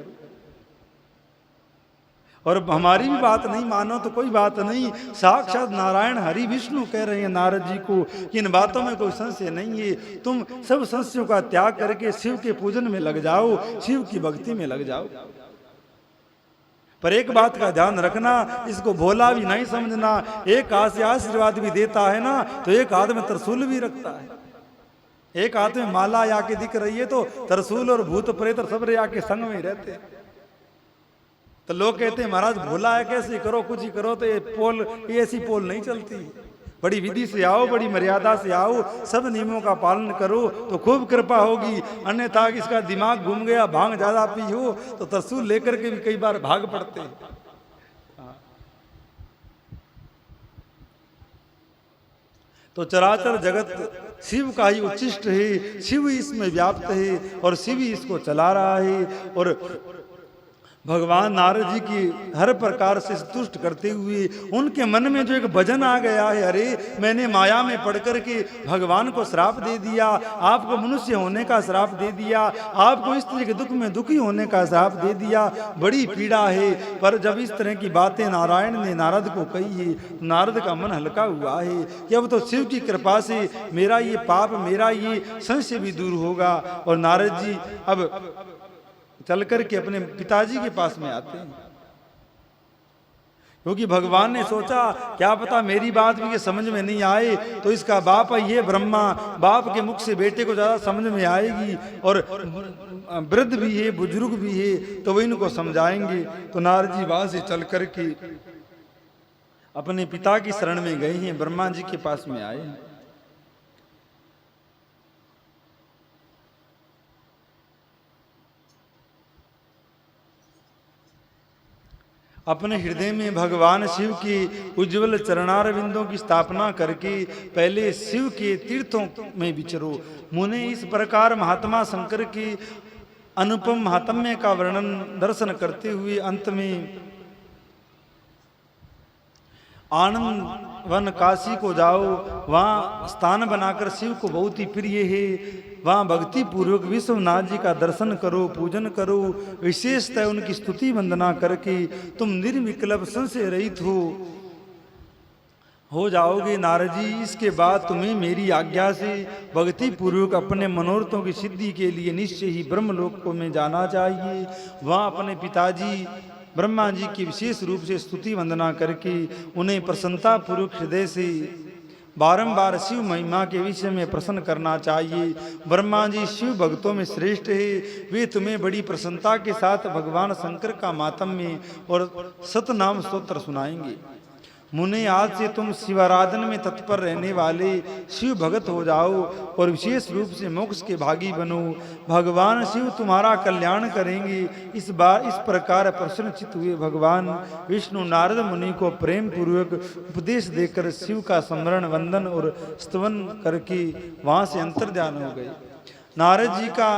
और हमारी भी बात नहीं मानो तो कोई बात नहीं, साक्षात नारायण हरि विष्णु कह रहे हैं नारद जी को कि इन बातों में कोई संशय नहीं है। तुम सब संशयों का त्याग करके शिव के पूजन में लग जाओ, शिव की भक्ति में लग जाओ। पर एक बात का ध्यान रखना, इसको भोला भी नहीं समझना। एक हाथ से आशीर्वाद भी देता है ना, तो एक हाथ में त्रिशूल भी रखता है। एक हाथ में माला आके दिख रही है तो त्रिशूल और भूत प्रेत सब आके संग में रहते हैं। तो लोग कहते हैं महाराज भोला है, कैसे करो, कुछ ही करो। तो ये ऐसी पोल नहीं चलती। बड़ी विधि से आओ, बड़ी मर्यादा से आओ, सब नियमों का पालन करो तो खूब कृपा होगी। अन्यथा इसका दिमाग घूम गया, भांग ज्यादा पी हो तो त्रिशूल लेकर के भी कई बार भाग पड़ते हैं। तो चराचर जगत शिव का ही उच्छिष्ट है, शिव इसमें व्याप्त है और शिव ही इसको चला रहा है। और भगवान नारद जी की हर प्रकार से संतुष्ट करते हुए उनके मन में जो एक भजन आ गया है, अरे मैंने माया में पढ़ कर के भगवान को श्राप दे दिया, आपको मनुष्य होने का श्राप दे दिया, आपको इस तरह के दुख में दुखी होने का श्राप दे दिया, बड़ी पीड़ा है। पर जब इस तरह की बातें नारायण ने नारद को कही है, नारद का मन हल्का हुआ है कि अब तो शिव की कृपा से मेरा ये पाप, मेरा ये संशय भी दूर होगा। और नारद जी अब चल कर के अपने पिताजी के पास में आते हैं, क्योंकि भगवान ने सोचा क्या पता मेरी बात भी ये समझ में नहीं आए, तो इसका बाप है ये ब्रह्मा, बाप के मुख से बेटे को ज्यादा समझ में आएगी। और वृद्ध भी है, बुजुर्ग भी है, तो वो इनको समझाएंगे। तो नारद जी वहां से चल कर के अपने पिता की शरण में गए हैं, ब्रह्मा जी के पास में आए हैं। अपने हृदय में भगवान शिव की उज्जवल चरणारविंदों की स्थापना करके पहले शिव के तीर्थों में विचरो। मुने इस प्रकार महात्मा शंकर की अनुपम महात्म्य का वर्णन दर्शन करते हुए अंत में आनंद वन काशी को जाओ, वहाँ स्थान बनाकर शिव को बहुत ही प्रिय है, वहाँ भक्ति पूर्वक विश्वनाथ जी का दर्शन करो, पूजन करो, विशेषतः उनकी स्तुति वंदना करके तुम निर्विकल्प संशय रहित हो जाओगे नारद जी। इसके बाद तुम्हें मेरी आज्ञा से भक्ति पूर्वक अपने मनोरथों की सिद्धि के लिए निश्चय ही ब्रह्मलोक को में जाना चाहिए। वहाँ अपने पिताजी ब्रह्मा जी की विशेष रूप से स्तुति वंदना करके उन्हें प्रसन्नता पूर्वक हृदय से बारंबार शिव महिमा के विषय में प्रसन्न करना चाहिए। ब्रह्मा जी शिव भक्तों में श्रेष्ठ है, वे तुम्हें बड़ी प्रसन्नता के साथ भगवान शंकर का मातम्य और सतनाम स्तोत्र सुनाएंगे। मुने, आज से तुम शिवाराधन में तत्पर रहने वाले शिव भगत हो जाओ और विशेष रूप से मोक्ष के भागी बनो। भगवान शिव तुम्हारा कल्याण करेंगे। इस बार इस प्रकार प्रसन्नचित्त हुए भगवान विष्णु नारद मुनि को प्रेम पूर्वक उपदेश देकर शिव का स्मरण वंदन और स्तवन करके वहां से अंतर्ध्यान हो गए। नारद जी का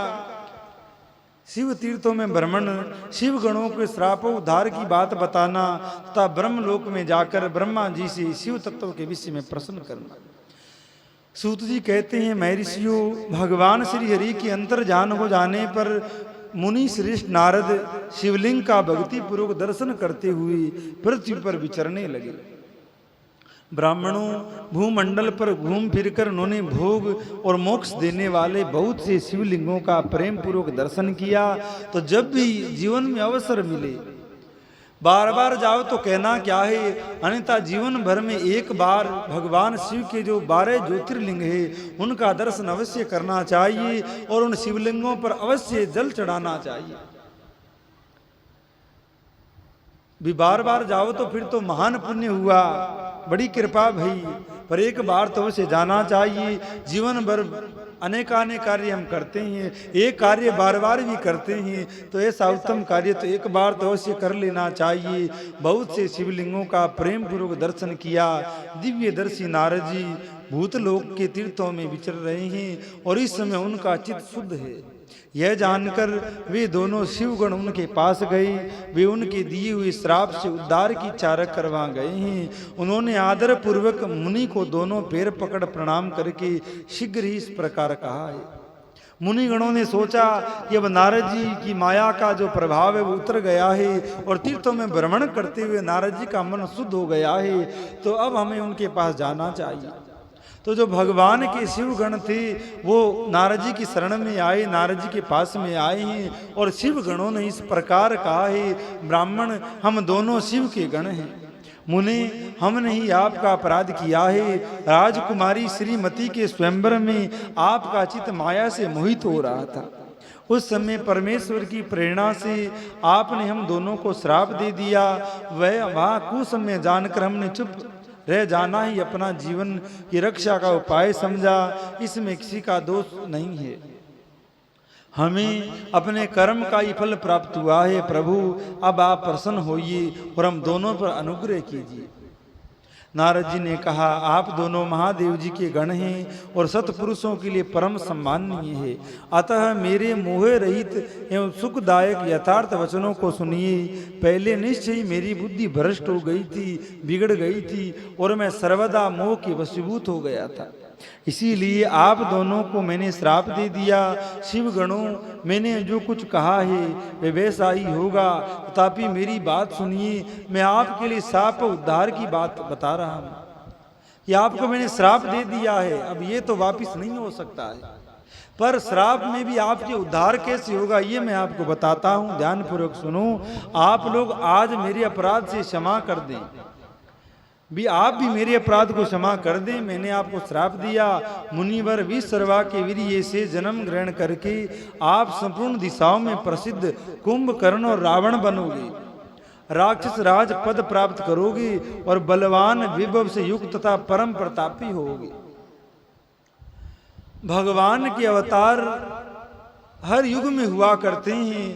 शिव तीर्थों में भ्रमण, शिव गणों के श्राप उद्धार की बात बताना तथा ब्रह्मलोक में जाकर ब्रह्मा जी से शिव तत्व के विषय में प्रश्न करना। सूत जी कहते हैं, महर्षियों, भगवान श्री हरि के अंतर्जान हो जाने पर मुनि श्रेष्ठ नारद शिवलिंग का भक्ति पूर्वक दर्शन करते हुए पृथ्वी पर विचरने लगे। ब्राह्मणों, भूमंडल पर घूम फिरकर उन्होंने भोग और मोक्ष देने वाले बहुत से शिवलिंगों का प्रेम पूर्वक दर्शन किया। तो जब भी जीवन में अवसर मिले, बार बार जाओ तो कहना क्या है, अन्यथा जीवन भर में एक बार भगवान शिव के जो 12 ज्योतिर्लिंग है उनका दर्शन अवश्य करना चाहिए और उन शिवलिंगों पर अवश्य जल चढ़ाना चाहिए। भी बार बार जाओ तो फिर तो महान पुण्य हुआ, बड़ी कृपा भई, पर एक बार तो उसे जाना चाहिए। जीवन भर अनेकानेक कार्य हम करते हैं, एक कार्य बार बार भी करते हैं, तो ऐसा उत्तम कार्य तो एक बार तो अवश्य कर लेना चाहिए। बहुत से शिवलिंगों का प्रेम पूर्वक दर्शन किया। दिव्य दर्शी नारद जी भूतलोक के तीर्थों में विचर रहे हैं और इस समय उनका चित्त शुद्ध है। यह जानकर वे दोनों शिवगण उनके पास गए। वे उनके दिए हुए श्राप से उद्धार की इच्छा कर वहां गए हैं। उन्होंने आदर पूर्वक मुनि को दोनों पैर पकड़ प्रणाम करके शीघ्र ही इस प्रकार कहा है। मुनिगणों ने सोचा कि अब नारद जी की माया का जो प्रभाव है वो उतर गया है और तीर्थों में भ्रमण करते हुए नारद जी का मन शुद्ध हो गया है, तो अब हमें उनके पास जाना चाहिए। तो जो भगवान के शिवगण थे वो नारद जी की शरण में आए, नारद जी के पास में आए हैं और शिवगणों ने इस प्रकार कहा है, ब्राह्मण, हम दोनों शिव के गण हैं। मुने, हमने ही आपका अपराध किया है। राजकुमारी श्रीमती के स्वयंवर में आपका चित्त माया से मोहित हो रहा था। उस समय परमेश्वर की प्रेरणा से आपने हम दोनों को श्राप दे दिया। वह कुसमय जानकर हमने चुप रह जाना ही अपना जीवन की रक्षा का उपाय समझा। इसमें किसी का दोष नहीं है। हमें अपने कर्म का ही फल प्राप्त हुआ है। प्रभु, अब आप प्रसन्न होइए और हम दोनों पर अनुग्रह कीजिए। नारद जी ने कहा, आप दोनों महादेव जी के गण हैं और सत्पुरुषों के लिए परम सम्माननीय है। अतः मेरे मोह रहित एवं सुखदायक यथार्थ वचनों को सुनिए। पहले निश्चय ही मेरी बुद्धि भ्रष्ट हो गई थी, बिगड़ गई थी और मैं सर्वदा मोह के वशीभूत हो गया था। इसीलिए आप दोनों को मैंने श्राप दे दिया। शिवगणों, मैंने जो कुछ कहा है वे वैसा ही होगा, तथापि मेरी बात सुनिए। मैं आपके लिए श्राप उद्धार की बात बता रहा हूँ कि आपको मैंने श्राप दे दिया है, अब ये तो वापिस नहीं हो सकता है, पर श्राप में भी आपके उद्धार कैसे होगा ये मैं आपको बताता हूँ। ध्यानपूर्वक सुनो। आप लोग आज मेरे अपराध से क्षमा कर दें, भी आप भी मेरे अपराध को क्षमा कर दें। मैंने आपको श्राप दिया। मुनिवर विश्रवा के वीर्य से जन्म ग्रहण करके आप संपूर्ण दिशाओं में प्रसिद्ध कुंभकर्ण और रावण बनोगे, राक्षस राज पद प्राप्त करोगे और बलवान विभव से युक्त तथा परम प्रतापी होगे। भगवान के अवतार हर युग में हुआ करते हैं,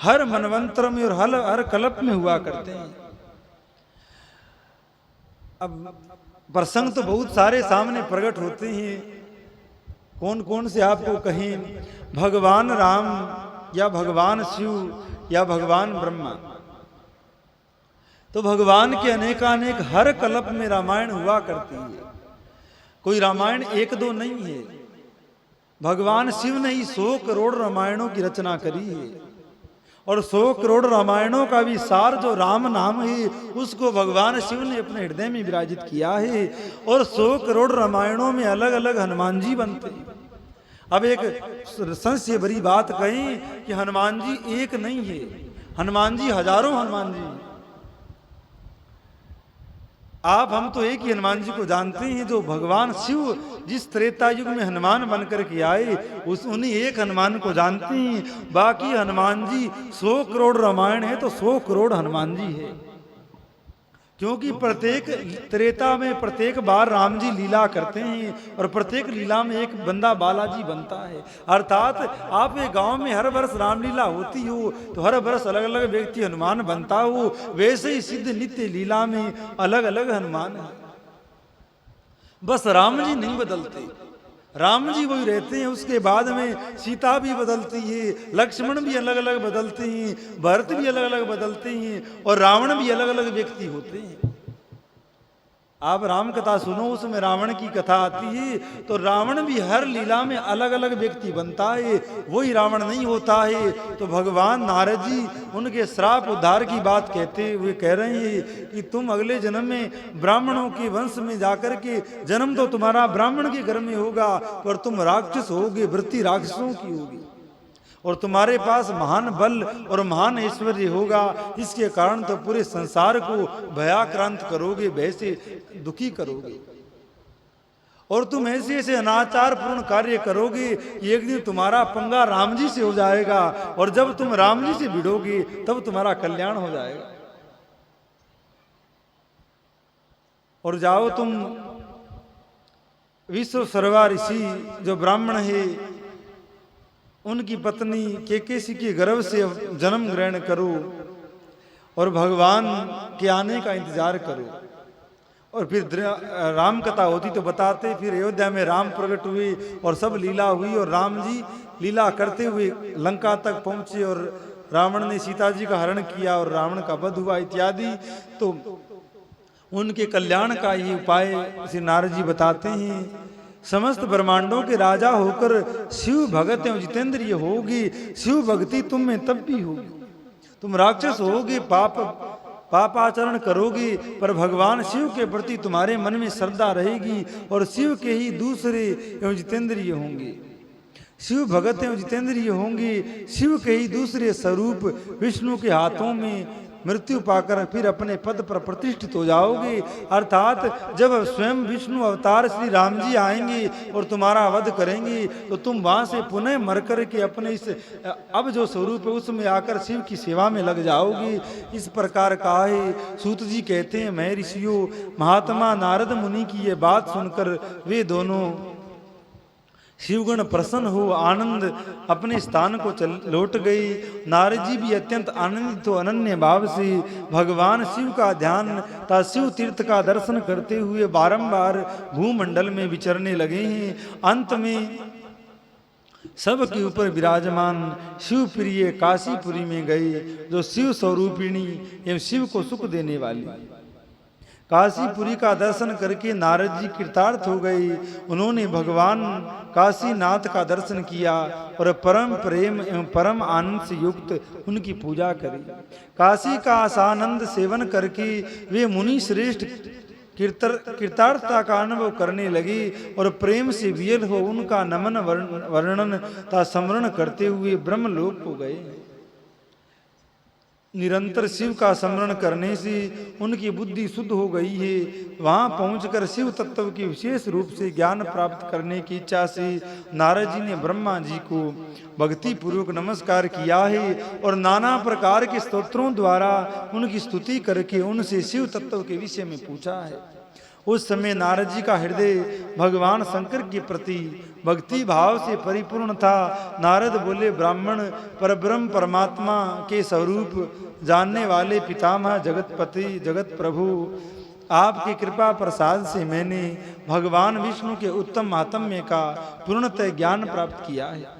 हर मनवंतर में और हर कल्प में हुआ करते हैं। अब प्रसंग तो बहुत सारे सामने प्रकट होते हैं। कौन कौन से आपको कहें? भगवान राम या भगवान शिव या भगवान ब्रह्मा। तो भगवान के अनेकानेक हर कल्प में रामायण हुआ करती है। कोई रामायण एक दो नहीं है। भगवान शिव ने ही 100 करोड़ रामायणों की रचना करी है। और 100 करोड़ रामायणों का भी सार जो राम नाम है उसको भगवान शिव ने अपने हृदय में विराजित किया है। और 100 करोड़ रामायणों में अलग अलग हनुमान जी बनते हैं। अब एक संशय भरी बात कहें कि हनुमान जी एक नहीं है, हनुमान जी हजारों हनुमान जी। आप हम तो एक ही हनुमान जी को जानते हैं जो भगवान शिव जिस त्रेता युग में हनुमान बनकर के आए उस उन्हीं एक हनुमान को जानते हैं। बाकी हनुमान जी 100 करोड़ रामायण है तो 100 करोड़ हनुमान जी है। क्योंकि प्रत्येक त्रेता में प्रत्येक बार राम जी लीला करते हैं और प्रत्येक लीला में एक बंदा बालाजी बनता है। अर्थात आप एक गांव में हर वर्ष रामलीला होती हो तो हर वर्ष अलग अलग व्यक्ति हनुमान बनता हो, वैसे ही सिद्ध नित्य लीला में अलग अलग हनुमान है। बस राम जी नहीं बदलते, राम जी वही रहते हैं। उसके बाद में सीता भी बदलती है, लक्ष्मण भी अलग अलग बदलते हैं, भरत भी अलग अलग बदलते हैं और रावण भी अलग अलग व्यक्ति होते हैं। आप राम कथा सुनो, उसमें रावण की कथा आती है तो रावण भी हर लीला में अलग अलग व्यक्ति बनता है, वही रावण नहीं होता है। तो भगवान नारद जी उनके श्राप उद्धार की बात कहते हुए कह रहे हैं कि तुम अगले जन्म में ब्राह्मणों के वंश में जाकर के, जन्म तो तुम्हारा ब्राह्मण के घर में होगा पर तुम राक्षस होगे, वृत्ति राक्षसों की होगी और तुम्हारे पास महान बल और महान ऐश्वर्य होगा। इसके कारण तो पूरे संसार को भयाक्रांत करोगे, भय से दुखी करोगे और तुम ऐसे ऐसे अनाचार पूर्ण कार्य करोगे कि एक दिन तुम्हारा पंगा राम जी से हो जाएगा और जब तुम राम जी से भिड़ोगे तब तुम्हारा कल्याण हो जाएगा। और जाओ तुम विश्व सर्वा ऋषि जो ब्राह्मण है उनकी पत्नी केकेसी के गर्भ से जन्म ग्रहण करो और भगवान के आने का इंतजार करो। और फिर राम कथा होती तो बताते, फिर अयोध्या में राम प्रकट हुए और सब लीला हुई और राम जी लीला करते हुए लंका तक पहुंचे और रावण ने सीता जी का हरण किया और रावण का वध हुआ इत्यादि। तो उनके कल्याण का ये उपाय श्री नारद जी बताते हैं। समस्त ब्रह्मांडों के राजा होकर शिव भगत एवं जितेंद्रिय होगी, शिव भक्ति तुम में तब भी होगी। तुम राक्षस होगे, पापाचरण करोगे पर भगवान शिव के प्रति तुम्हारे मन में श्रद्धा रहेगी और शिव के ही दूसरे एवं जितेंद्रिय होंगे। शिव भगत एवं जितेंद्रिय होंगे, शिव के ही दूसरे स्वरूप विष्णु के हाथों में मृत्यु पाकर फिर अपने पद पर प्रतिष्ठित हो जाओगे। अर्थात जब स्वयं विष्णु अवतार श्री राम जी आएंगे और तुम्हारा वध करेंगे तो तुम वहां से पुनः मर कर के अपने इस अब जो स्वरूप है उसमें आकर शिव की सेवा में लग जाओगे। इस प्रकार कहा है। सूत जी कहते हैं, मैं ऋषियों महात्मा नारद मुनि की ये बात सुनकर वे दोनों शिवगण प्रसन्न हो आनंद अपने स्थान को लौट गई। नारद जी भी अत्यंत आनंदित हो अनन्य भाव से भगवान शिव का ध्यान तथा शिव तीर्थ का दर्शन करते हुए बारंबार भूमंडल में विचरने लगे हैं। अंत में सबके ऊपर विराजमान शिव प्रिय काशीपुरी में गए जो शिव स्वरूपिणी एवं शिव को सुख देने वाली। काशीपुरी का दर्शन करके नारद जी कृतार्थ हो गए। उन्होंने भगवान काशीनाथ का दर्शन किया और परम प्रेम एवं परम आनंद से युक्त उनकी पूजा करी। काशी का आसानंद सेवन करके वे मुनि श्रेष्ठ कृतार्थता का अनुभव करने लगे और प्रेम से वियल हो उनका नमन वर्णन तथा स्मरण करते हुए ब्रह्मलोक को गए। निरंतर शिव का स्मरण करने से उनकी बुद्धि शुद्ध हो गई है। वहां पहुंचकर शिव तत्व की विशेष रूप से ज्ञान प्राप्त करने की इच्छा से नारद जी ने ब्रह्मा जी को भक्ति पूर्वक नमस्कार किया है और नाना प्रकार के स्तोत्रों द्वारा उनकी स्तुति करके उनसे शिव तत्व के विषय में पूछा है। उस समय नारद जी का हृदय भगवान शंकर के प्रति भक्ति भाव से परिपूर्ण था। नारद बोले, ब्राह्मण परब्रह्म परमात्मा के स्वरूप जानने वाले पितामह जगतपति जगत प्रभु, आपकी कृपा प्रसाद से मैंने भगवान विष्णु के उत्तम महात्म्य का पूर्णतः ज्ञान प्राप्त किया है।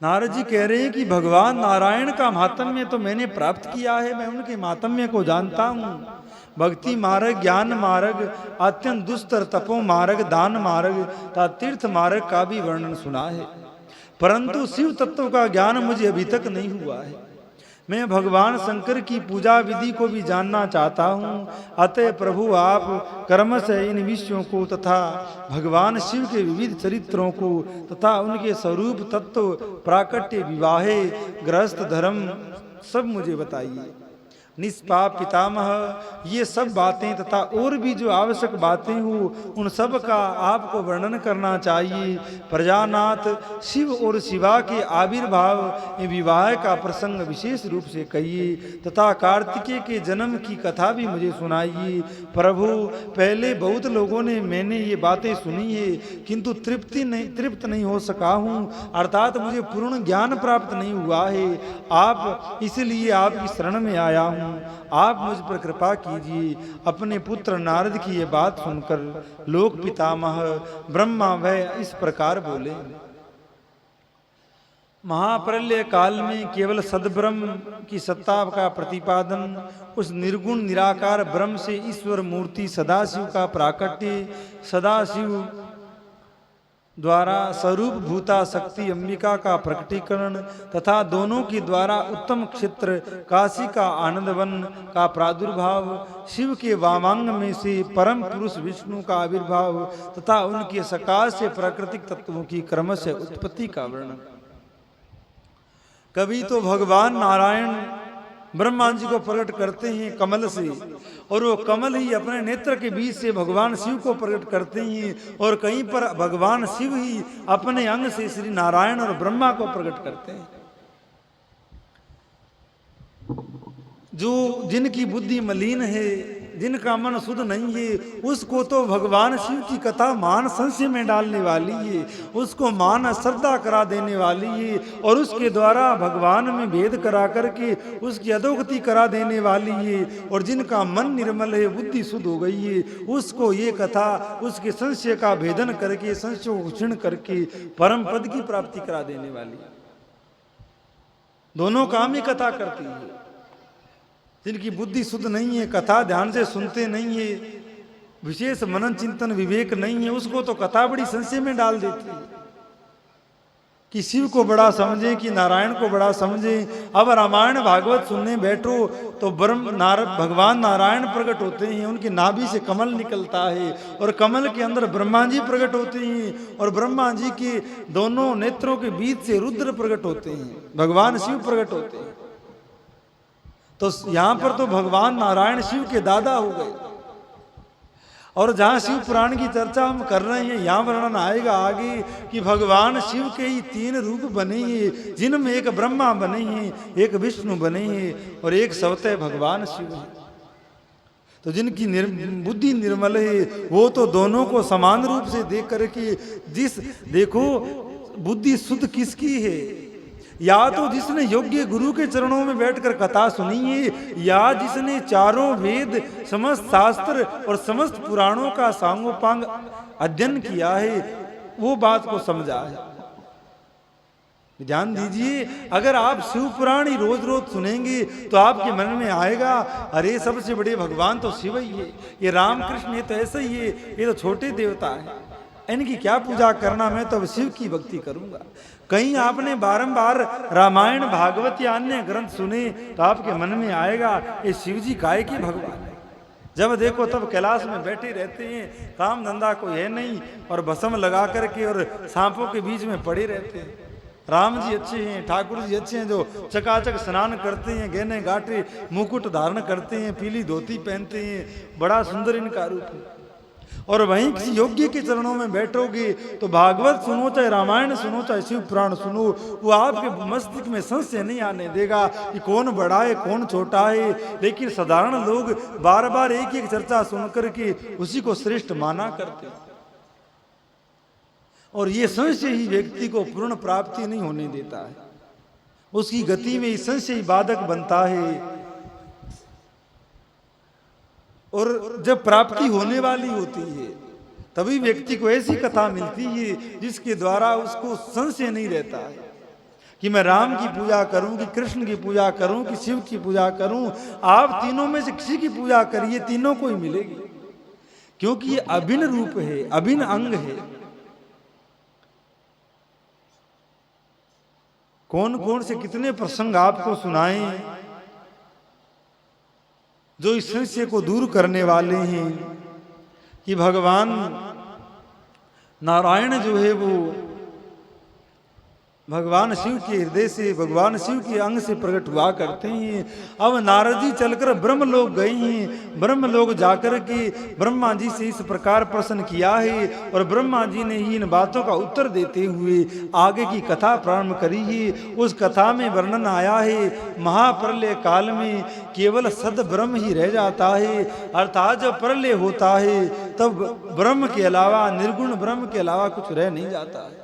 नारद जी कह रहे हैं कि भगवान नारायण का महात्म्य तो मैंने प्राप्त किया है, मैं उनके महात्म्य को जानता हूँ। भक्ति मार्ग, ज्ञान मार्ग, अत्यंत दुस्तर तपो मार्ग, दान मार्ग तथा तीर्थ मार्ग का भी वर्णन सुना है, परंतु शिव तत्व का ज्ञान मुझे अभी तक नहीं हुआ है। मैं भगवान शंकर की पूजा विधि को भी जानना चाहता हूँ। अतः प्रभु आप कर्म से इन विषयों को तथा भगवान शिव के विविध चरित्रों को तथा उनके स्वरूप तत्व, प्राकट्य, विवाहे, गृहस्थ धर्म सब मुझे बताइए। निष्पाप पितामह, ये सब बातें तथा और भी जो आवश्यक बातें हो उन सब का आपको वर्णन करना चाहिए। प्रजानाथ, शिव और शिवा के आविर्भाव एवं विवाह का प्रसंग विशेष रूप से कहिए तथा कार्तिकेय के जन्म की कथा भी मुझे सुनाइए। प्रभु, पहले बहुत लोगों ने मैंने ये बातें सुनी है किंतु तृप्त नहीं हो सका हूँ, अर्थात मुझे पूर्ण ज्ञान प्राप्त नहीं हुआ है। आप इसलिए आपकी शरण में आया हूँ, आप मुझ पर कृपा कीजिए। अपने पुत्र नारद की ये बात सुनकर लोक पितामह ब्रह्मा वह इस प्रकार बोले। महाप्रलय काल में केवल सद्ब्रह्म की सत्ता का प्रतिपादन, उस निर्गुण निराकार ब्रह्म से ईश्वर मूर्ति सदाशिव का प्राकट्य, सदाशिव द्वारा स्वरूप भूता शक्ति अंबिका का प्रकटीकरण तथा दोनों के द्वारा उत्तम क्षेत्र काशी का आनंदवन का प्रादुर्भाव, शिव के वामांग में से परम पुरुष विष्णु का आविर्भाव तथा उनके सकाश से प्राकृतिक तत्वों की क्रमशः उत्पत्ति का वर्णन। कभी तो भगवान नारायण ब्रह्मा जी को प्रकट करते हैं कमल से, और वो कमल ही अपने नेत्र के बीच से भगवान शिव को प्रकट करते हैं, और कहीं पर भगवान शिव ही अपने अंग से श्री नारायण और ब्रह्मा को प्रकट करते हैं। जो जिनकी बुद्धि मलिन है, जिनका मन शुद्ध नहीं है, उसको तो भगवान शिव की कथा मान संशय में डालने वाली है, उसको मान श्रद्धा करा देने वाली है, और उसके द्वारा भगवान में भेद करा करके उसकी अधोगति करा देने वाली है। और जिनका मन निर्मल है, बुद्धि शुद्ध हो गई है, उसको ये कथा उसके संशय का भेदन करके, संशय को क्षीण करके परम पद की प्राप्ति करा देने वाली है। दोनों काम ही कथा करती है। जिनकी बुद्धि शुद्ध नहीं है, कथा ध्यान से सुनते नहीं है, विशेष मनन चिंतन विवेक नहीं है, उसको तो कथा बड़ी संशय में डाल देती है कि शिव को बड़ा समझे कि नारायण को बड़ा समझे। अब रामायण भागवत सुनने बैठो तो भगवान नारायण प्रकट होते हैं, उनकी नाभि से कमल निकलता है, और कमल के अंदर ब्रह्मा जी प्रकट होते हैं, और ब्रह्मा जी के दोनों नेत्रों के बीच से रुद्र प्रकट होते हैं, भगवान शिव प्रकट होते हैं। तो यहां पर तो भगवान नारायण शिव के दादा हो गए। और जहां शिव पुराण की चर्चा हम कर रहे हैं, यहां वर्णन आएगा आगे कि भगवान शिव के ही 3 रूप बने हैं, जिनमें एक ब्रह्मा बने हैं, एक विष्णु बने हैं, और एक स्वतः भगवान शिव है। तो जिनकी बुद्धि निर्मल है, वो तो दोनों को समान रूप से देख करके, देखो बुद्धि शुद्ध किसकी है, या तो जिसने योग्य गुरु के चरणों में बैठकर कथा सुनी है, या जिसने चारों वेद, समस्त शास्त्र और समस्त पुराणों का सांगोपांग अध्ययन किया है, वो बात को समझा है। ध्यान दीजिए, अगर आप शिव पुराण ही रोज रोज सुनेंगे तो आपके मन में आएगा, अरे सबसे बड़े भगवान तो शिव ही है, ये रामकृष्ण ये तो ऐसा ही है, ये तो छोटे देवता है, इनकी क्या पूजा करना, मैं तो शिव की भक्ति करूंगा। कहीं आपने बारंबार रामायण भागवत या अन्य ग्रंथ सुने तो आपके मन में आएगा, ये शिव जी काय के भगवान है। जब देखो तब कैलाश में बैठे रहते हैं, काम धंधा कोई है नहीं, और भस्म लगा करके और सांपों के बीच में पड़े रहते हैं। राम जी अच्छे हैं, ठाकुर जी अच्छे हैं, जो चकाचक स्नान करते हैं, गहने गाटे मुकुट धारण करते हैं, पीली धोती पहनते हैं, बड़ा सुंदर इनका रूप है। और वहीं किसी योग्य के चरणों में बैठोगे तो भागवत सुनो, चाहे रामायण सुनो, चाहे शिव पुराण सुनो, वो आपके मस्तिष्क में संशय नहीं आने देगा कि कौन बड़ा है कौन छोटा है। लेकिन साधारण लोग बार बार एक एक चर्चा सुन करके उसी को श्रेष्ठ माना करते, और ये संशय ही व्यक्ति को पूर्ण प्राप्ति नहीं होने देता है, उसकी गति में संशय बाधक बनता है। और जब प्राप्ति होने वाली होती है तभी व्यक्ति को ऐसी कथा मिलती है जिसके द्वारा उसको संशय नहीं रहता है कि मैं राम की पूजा करूं, कि कृष्ण की पूजा करूं, कि शिव की पूजा करूं। आप तीनों में से किसी की पूजा करिए, तीनों को ही मिलेगी, क्योंकि ये अभिन्न रूप है, अभिन्न अंग है। कौन कौन से कितने प्रसंग आपको सुनाएं जो इस संशय को दूर करने वाले हैं कि भगवान नारायण जो है वो भगवान शिव के हृदय से, भगवान शिव के अंग से प्रकट हुआ करते हैं। अब नारद जी चलकर ब्रह्मलोक गए हैं। ब्रह्मलोक जाकर के ब्रह्मा जी से इस प्रकार प्रश्न किया है और ब्रह्मा जी ने ही इन बातों का उत्तर देते हुए आगे की कथा प्रारंभ करी है। उस कथा में वर्णन आया है महाप्रलय काल में केवल सद ब्रह्म ही रह जाता है, अर्थात जब प्रलय होता है तब ब्रह्म के अलावा, निर्गुण ब्रह्म के अलावा कुछ रह नहीं जाता है।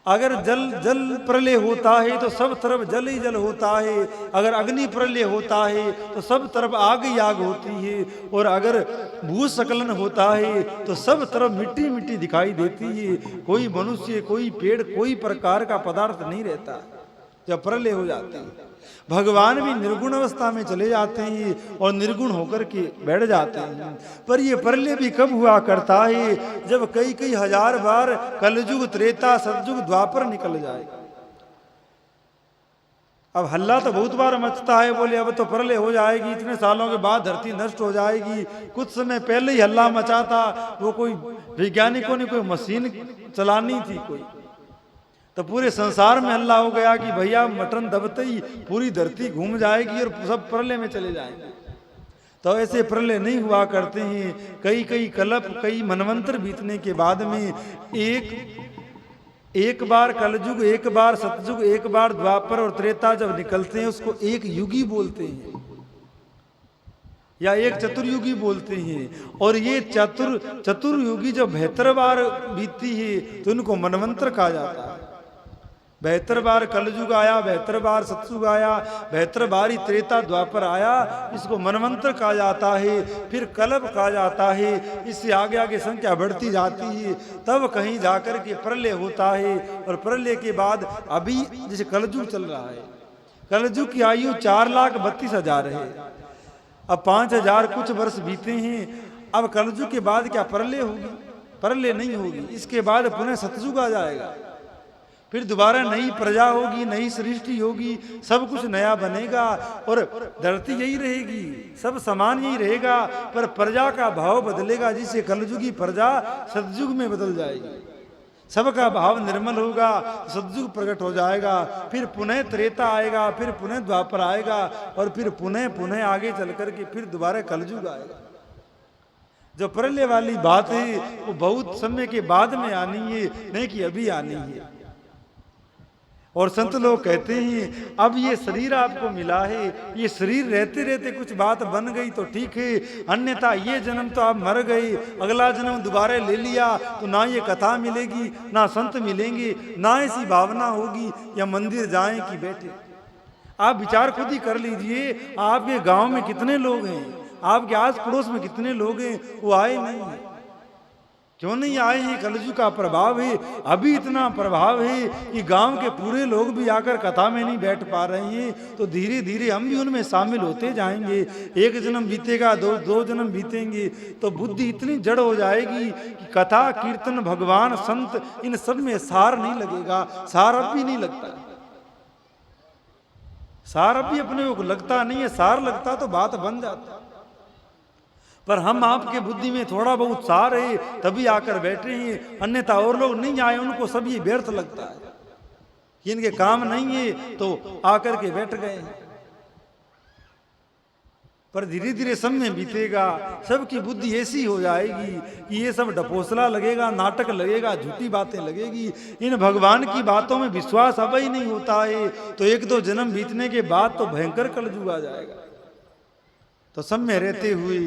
अगर जल प्रलय होता है तो सब तरफ जल ही जल होता है, अगर अग्नि प्रलय होता है तो सब तरफ आग ही आग होती है, और अगर भूस्खलन होता है तो सब तरफ मिट्टी मिट्टी दिखाई देती है। कोई मनुष्य, कोई पेड़, कोई प्रकार का पदार्थ नहीं रहता जब प्रलय हो जाती है। भगवान भी निर्गुण अवस्था में चले जाते हैं और निर्गुण होकर के बैठ जाते हैं। पर ये प्रलय भी कब हुआ करता है? जब कई कई हजार बार कलयुग, त्रेता, सतयुग, द्वापर निकल जाएगा। अब हल्ला तो बहुत बार मचता है, बोले अब तो प्रलय हो जाएगी, इतने सालों के बाद धरती नष्ट हो जाएगी। कुछ समय पहले ही हल्ला मचा था, वो कोई वैज्ञानिकों ने कोई मशीन चलानी थी कोई, तो पूरे संसार में हल्ला हो गया कि भैया मटन दबते ही पूरी धरती घूम जाएगी और सब प्रलय में चले जाएंगे। तो ऐसे प्रलय नहीं हुआ करते हैं। कई कई कल्प, कई मनवंतर बीतने के बाद में एक बार कलयुग, एक बार सतयुग, एक बार द्वापर और त्रेता जब निकलते हैं उसको एक युगी बोलते हैं या एक चतुर्युगी बोलते हैं। और ये चतुर्युगी जब 72 बार बीतती है तो उनको मनवंतर कहा जाता है। 72 बार कलयुग आया, 72 बार सतयुग आया, 72 बार ही त्रेता द्वापर आया, इसको मनवंतर कहा जाता है। फिर कल्प कहा जाता है। इससे आगे आगे संख्या बढ़ती जाती है, तब कहीं जाकर के प्रलय होता है। और प्रलय के बाद अभी जैसे कलयुग चल रहा है, कलयुग की आयु 4,32,000 है। अब 5,000 कुछ वर्ष बीते हैं। अब कलयुग के बाद क्या प्रलय होगी? प्रलय नहीं होगी। इसके बाद पुनः सतयुग आ जाएगा, फिर दोबारा नई प्रजा होगी, नई सृष्टि होगी, सब कुछ नया बनेगा और धरती यही रहेगी, सब समान यही रहेगा, पर प्रजा का भाव बदलेगा। जिससे कलयुगी प्रजा सतयुग में बदल जाएगी, सबका भाव निर्मल होगा, सतयुग प्रकट हो जाएगा। फिर पुनः त्रेता आएगा, फिर पुनः द्वापर आएगा और फिर पुनः आगे चल करके फिर दोबारा कलयुग आएगा। जो प्रलय वाली बात है वो बहुत समय के बाद में आनी है, नहीं कि अभी आनी है। और संत लोग कहते हैं अब ये शरीर आपको मिला है, ये शरीर रहते रहते कुछ बात बन गई तो ठीक है, अन्यथा ये जन्म तो आप मर गए, अगला जन्म दोबारा ले लिया तो ना ये कथा मिलेगी, ना संत मिलेंगे, ना ऐसी भावना होगी या मंदिर जाएं कि बैठे। आप विचार खुद ही कर लीजिए, आपके गांव में कितने लोग हैं, आपके आस पड़ोस में कितने लोग हैं, वो आए नहीं है। क्यों नहीं आए हैं? कलयुग का प्रभाव है। अभी इतना प्रभाव है कि गांव के पूरे लोग भी आकर कथा में नहीं बैठ पा रहे हैं, तो धीरे धीरे हम भी उनमें शामिल होते जाएंगे। एक जन्म बीतेगा, दो जन्म बीतेंगे, तो बुद्धि इतनी जड़ हो जाएगी कि कथा, कीर्तन, भगवान, संत, इन सब में सार नहीं लगेगा। सार अब भी नहीं लगता, सार अब भी अपने को लगता नहीं है। सार लगता तो बात बन जाता, पर हम आपके बुद्धि में थोड़ा बहुत सार है तभी आकर बैठे हैं, अन्यथा और लोग नहीं आए, उनको सब ये व्यर्थ लगता है कि इनके काम नहीं है तो आकर के बैठ गए। पर धीरे धीरे समय बीतेगा, सबकी बुद्धि ऐसी हो जाएगी कि ये सब डपोसला लगेगा, नाटक लगेगा, झूठी बातें लगेगी। इन भगवान की बातों में विश्वास अब ही नहीं होता है, तो 1-2 जन्म बीतने के बाद तो भयंकर कलयुग आ जाएगा। तो सब में रहते हुए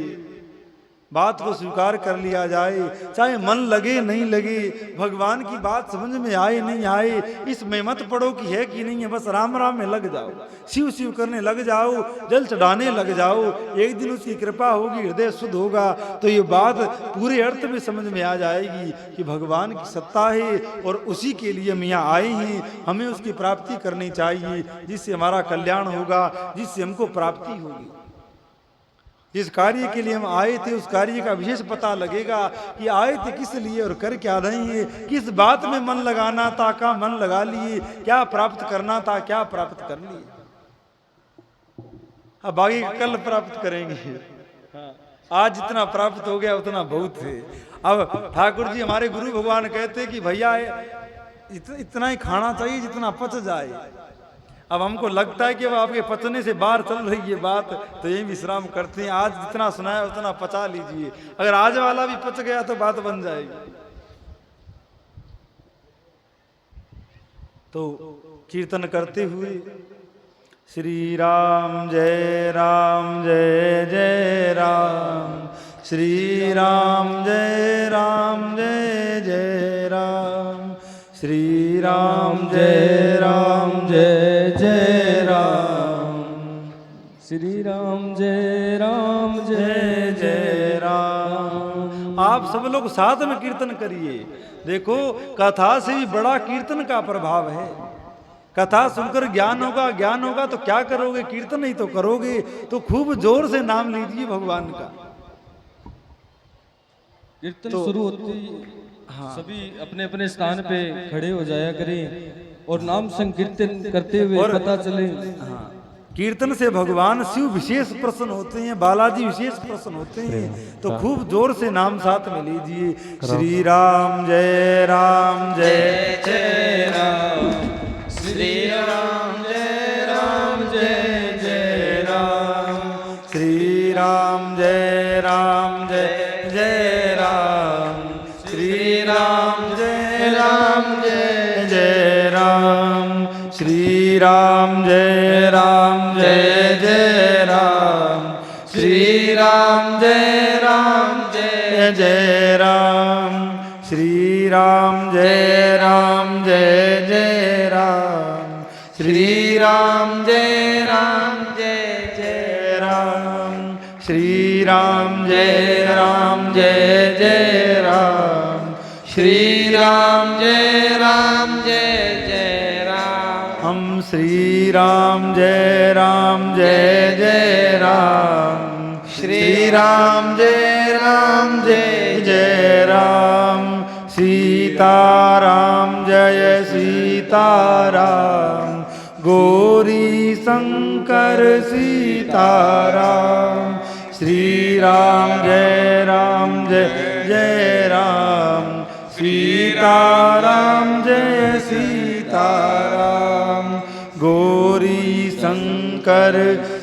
बात को स्वीकार कर लिया जाए, चाहे मन लगे नहीं लगे, भगवान की बात समझ में आए नहीं आए, इसमें मत पड़ो कि है कि नहीं है, बस राम राम में लग जाओ, शिव शिव करने लग जाओ, जल चढ़ाने लग जाओ। एक दिन उसकी कृपा होगी, हृदय शुद्ध होगा, तो ये बात पूरे अर्थ में समझ में आ जाएगी कि भगवान की सत्ता है और उसी के लिए हम यहाँ आए हैं, हमें उसकी प्राप्ति करनी चाहिए, जिससे हमारा कल्याण होगा, जिससे हमको प्राप्ति होगी। जिस कार्य के लिए हम आए थे उस कार्य का विशेष पता लगेगा कि आए थे किस लिए और कर क्या रहे हैं, किस बात में मन लगाना था, का मन लगा लिए, क्या प्राप्त करना था, क्या प्राप्त कर लिए। अब आगे कल प्राप्त करेंगे, आज जितना प्राप्त हो गया उतना बहुत है। अब ठाकुर जी हमारे गुरु भगवान कहते कि भैया इतना ही खाना चाहिए जितना पच जाए। अब हमको लगता है कि अब आपके पचने से बाहर चल रही है बात, तो यही विश्राम करते हैं। आज जितना सुनाया उतना पचा लीजिए, अगर आज वाला भी पच गया तो बात बन जाएगी। तो कीर्तन करते हुए श्री राम जय राम जय जय राम, श्री राम जय राम जय जय राम, श्री राम जय राम जय जय राम, श्री राम जय राम जय जय राम। आप सब लोग साथ में कीर्तन करिए। देखो कथा से भी बड़ा कीर्तन का प्रभाव है। कथा सुनकर ज्ञान होगा, ज्ञान होगा तो क्या करोगे, कीर्तन ही तो करोगे। तो खूब जोर से नाम लीजिए भगवान का। कीर्तन शुरू होती सभी अपने अपने स्थान पे खड़े हो जाया करें और नाम संकीर्तन करते हुए पता चले। कीर्तन से भगवान शिव विशेष प्रसन्न होते हैं, बालाजी विशेष प्रसन्न होते हैं। तो खूब जोर से नाम साथ में लीजिए। श्री राम जय जय राम, श्री राम जय राम जय जय राम, श्री राम जय जय राम, श्री राम जय जय राम, श्री राम जय जय राम, श्री राम जय जय राम, श्री राम जय जय राम, श्री राम जय जय राम, श्री राम जय जय राम, श्री राम जय जय राम। हम श्री राम जय जय राम, श्री राम जय जय राम, सीताराम जय सीताराम, गौरी शंकर सीताराम, श्री राम जय जय राम, सीताराम जय सीताराम, गौरी शंकर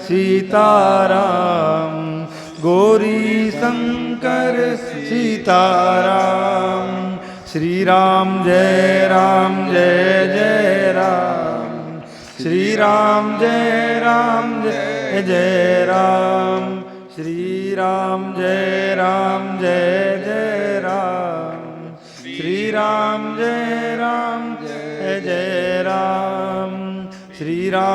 सीताराम, गौरी शंकर सीताराम, श्री राम जय जय राम, श्री राम जय जय राम, श्री राम जय जय राम, श्री राम जय जय राम, श्री राम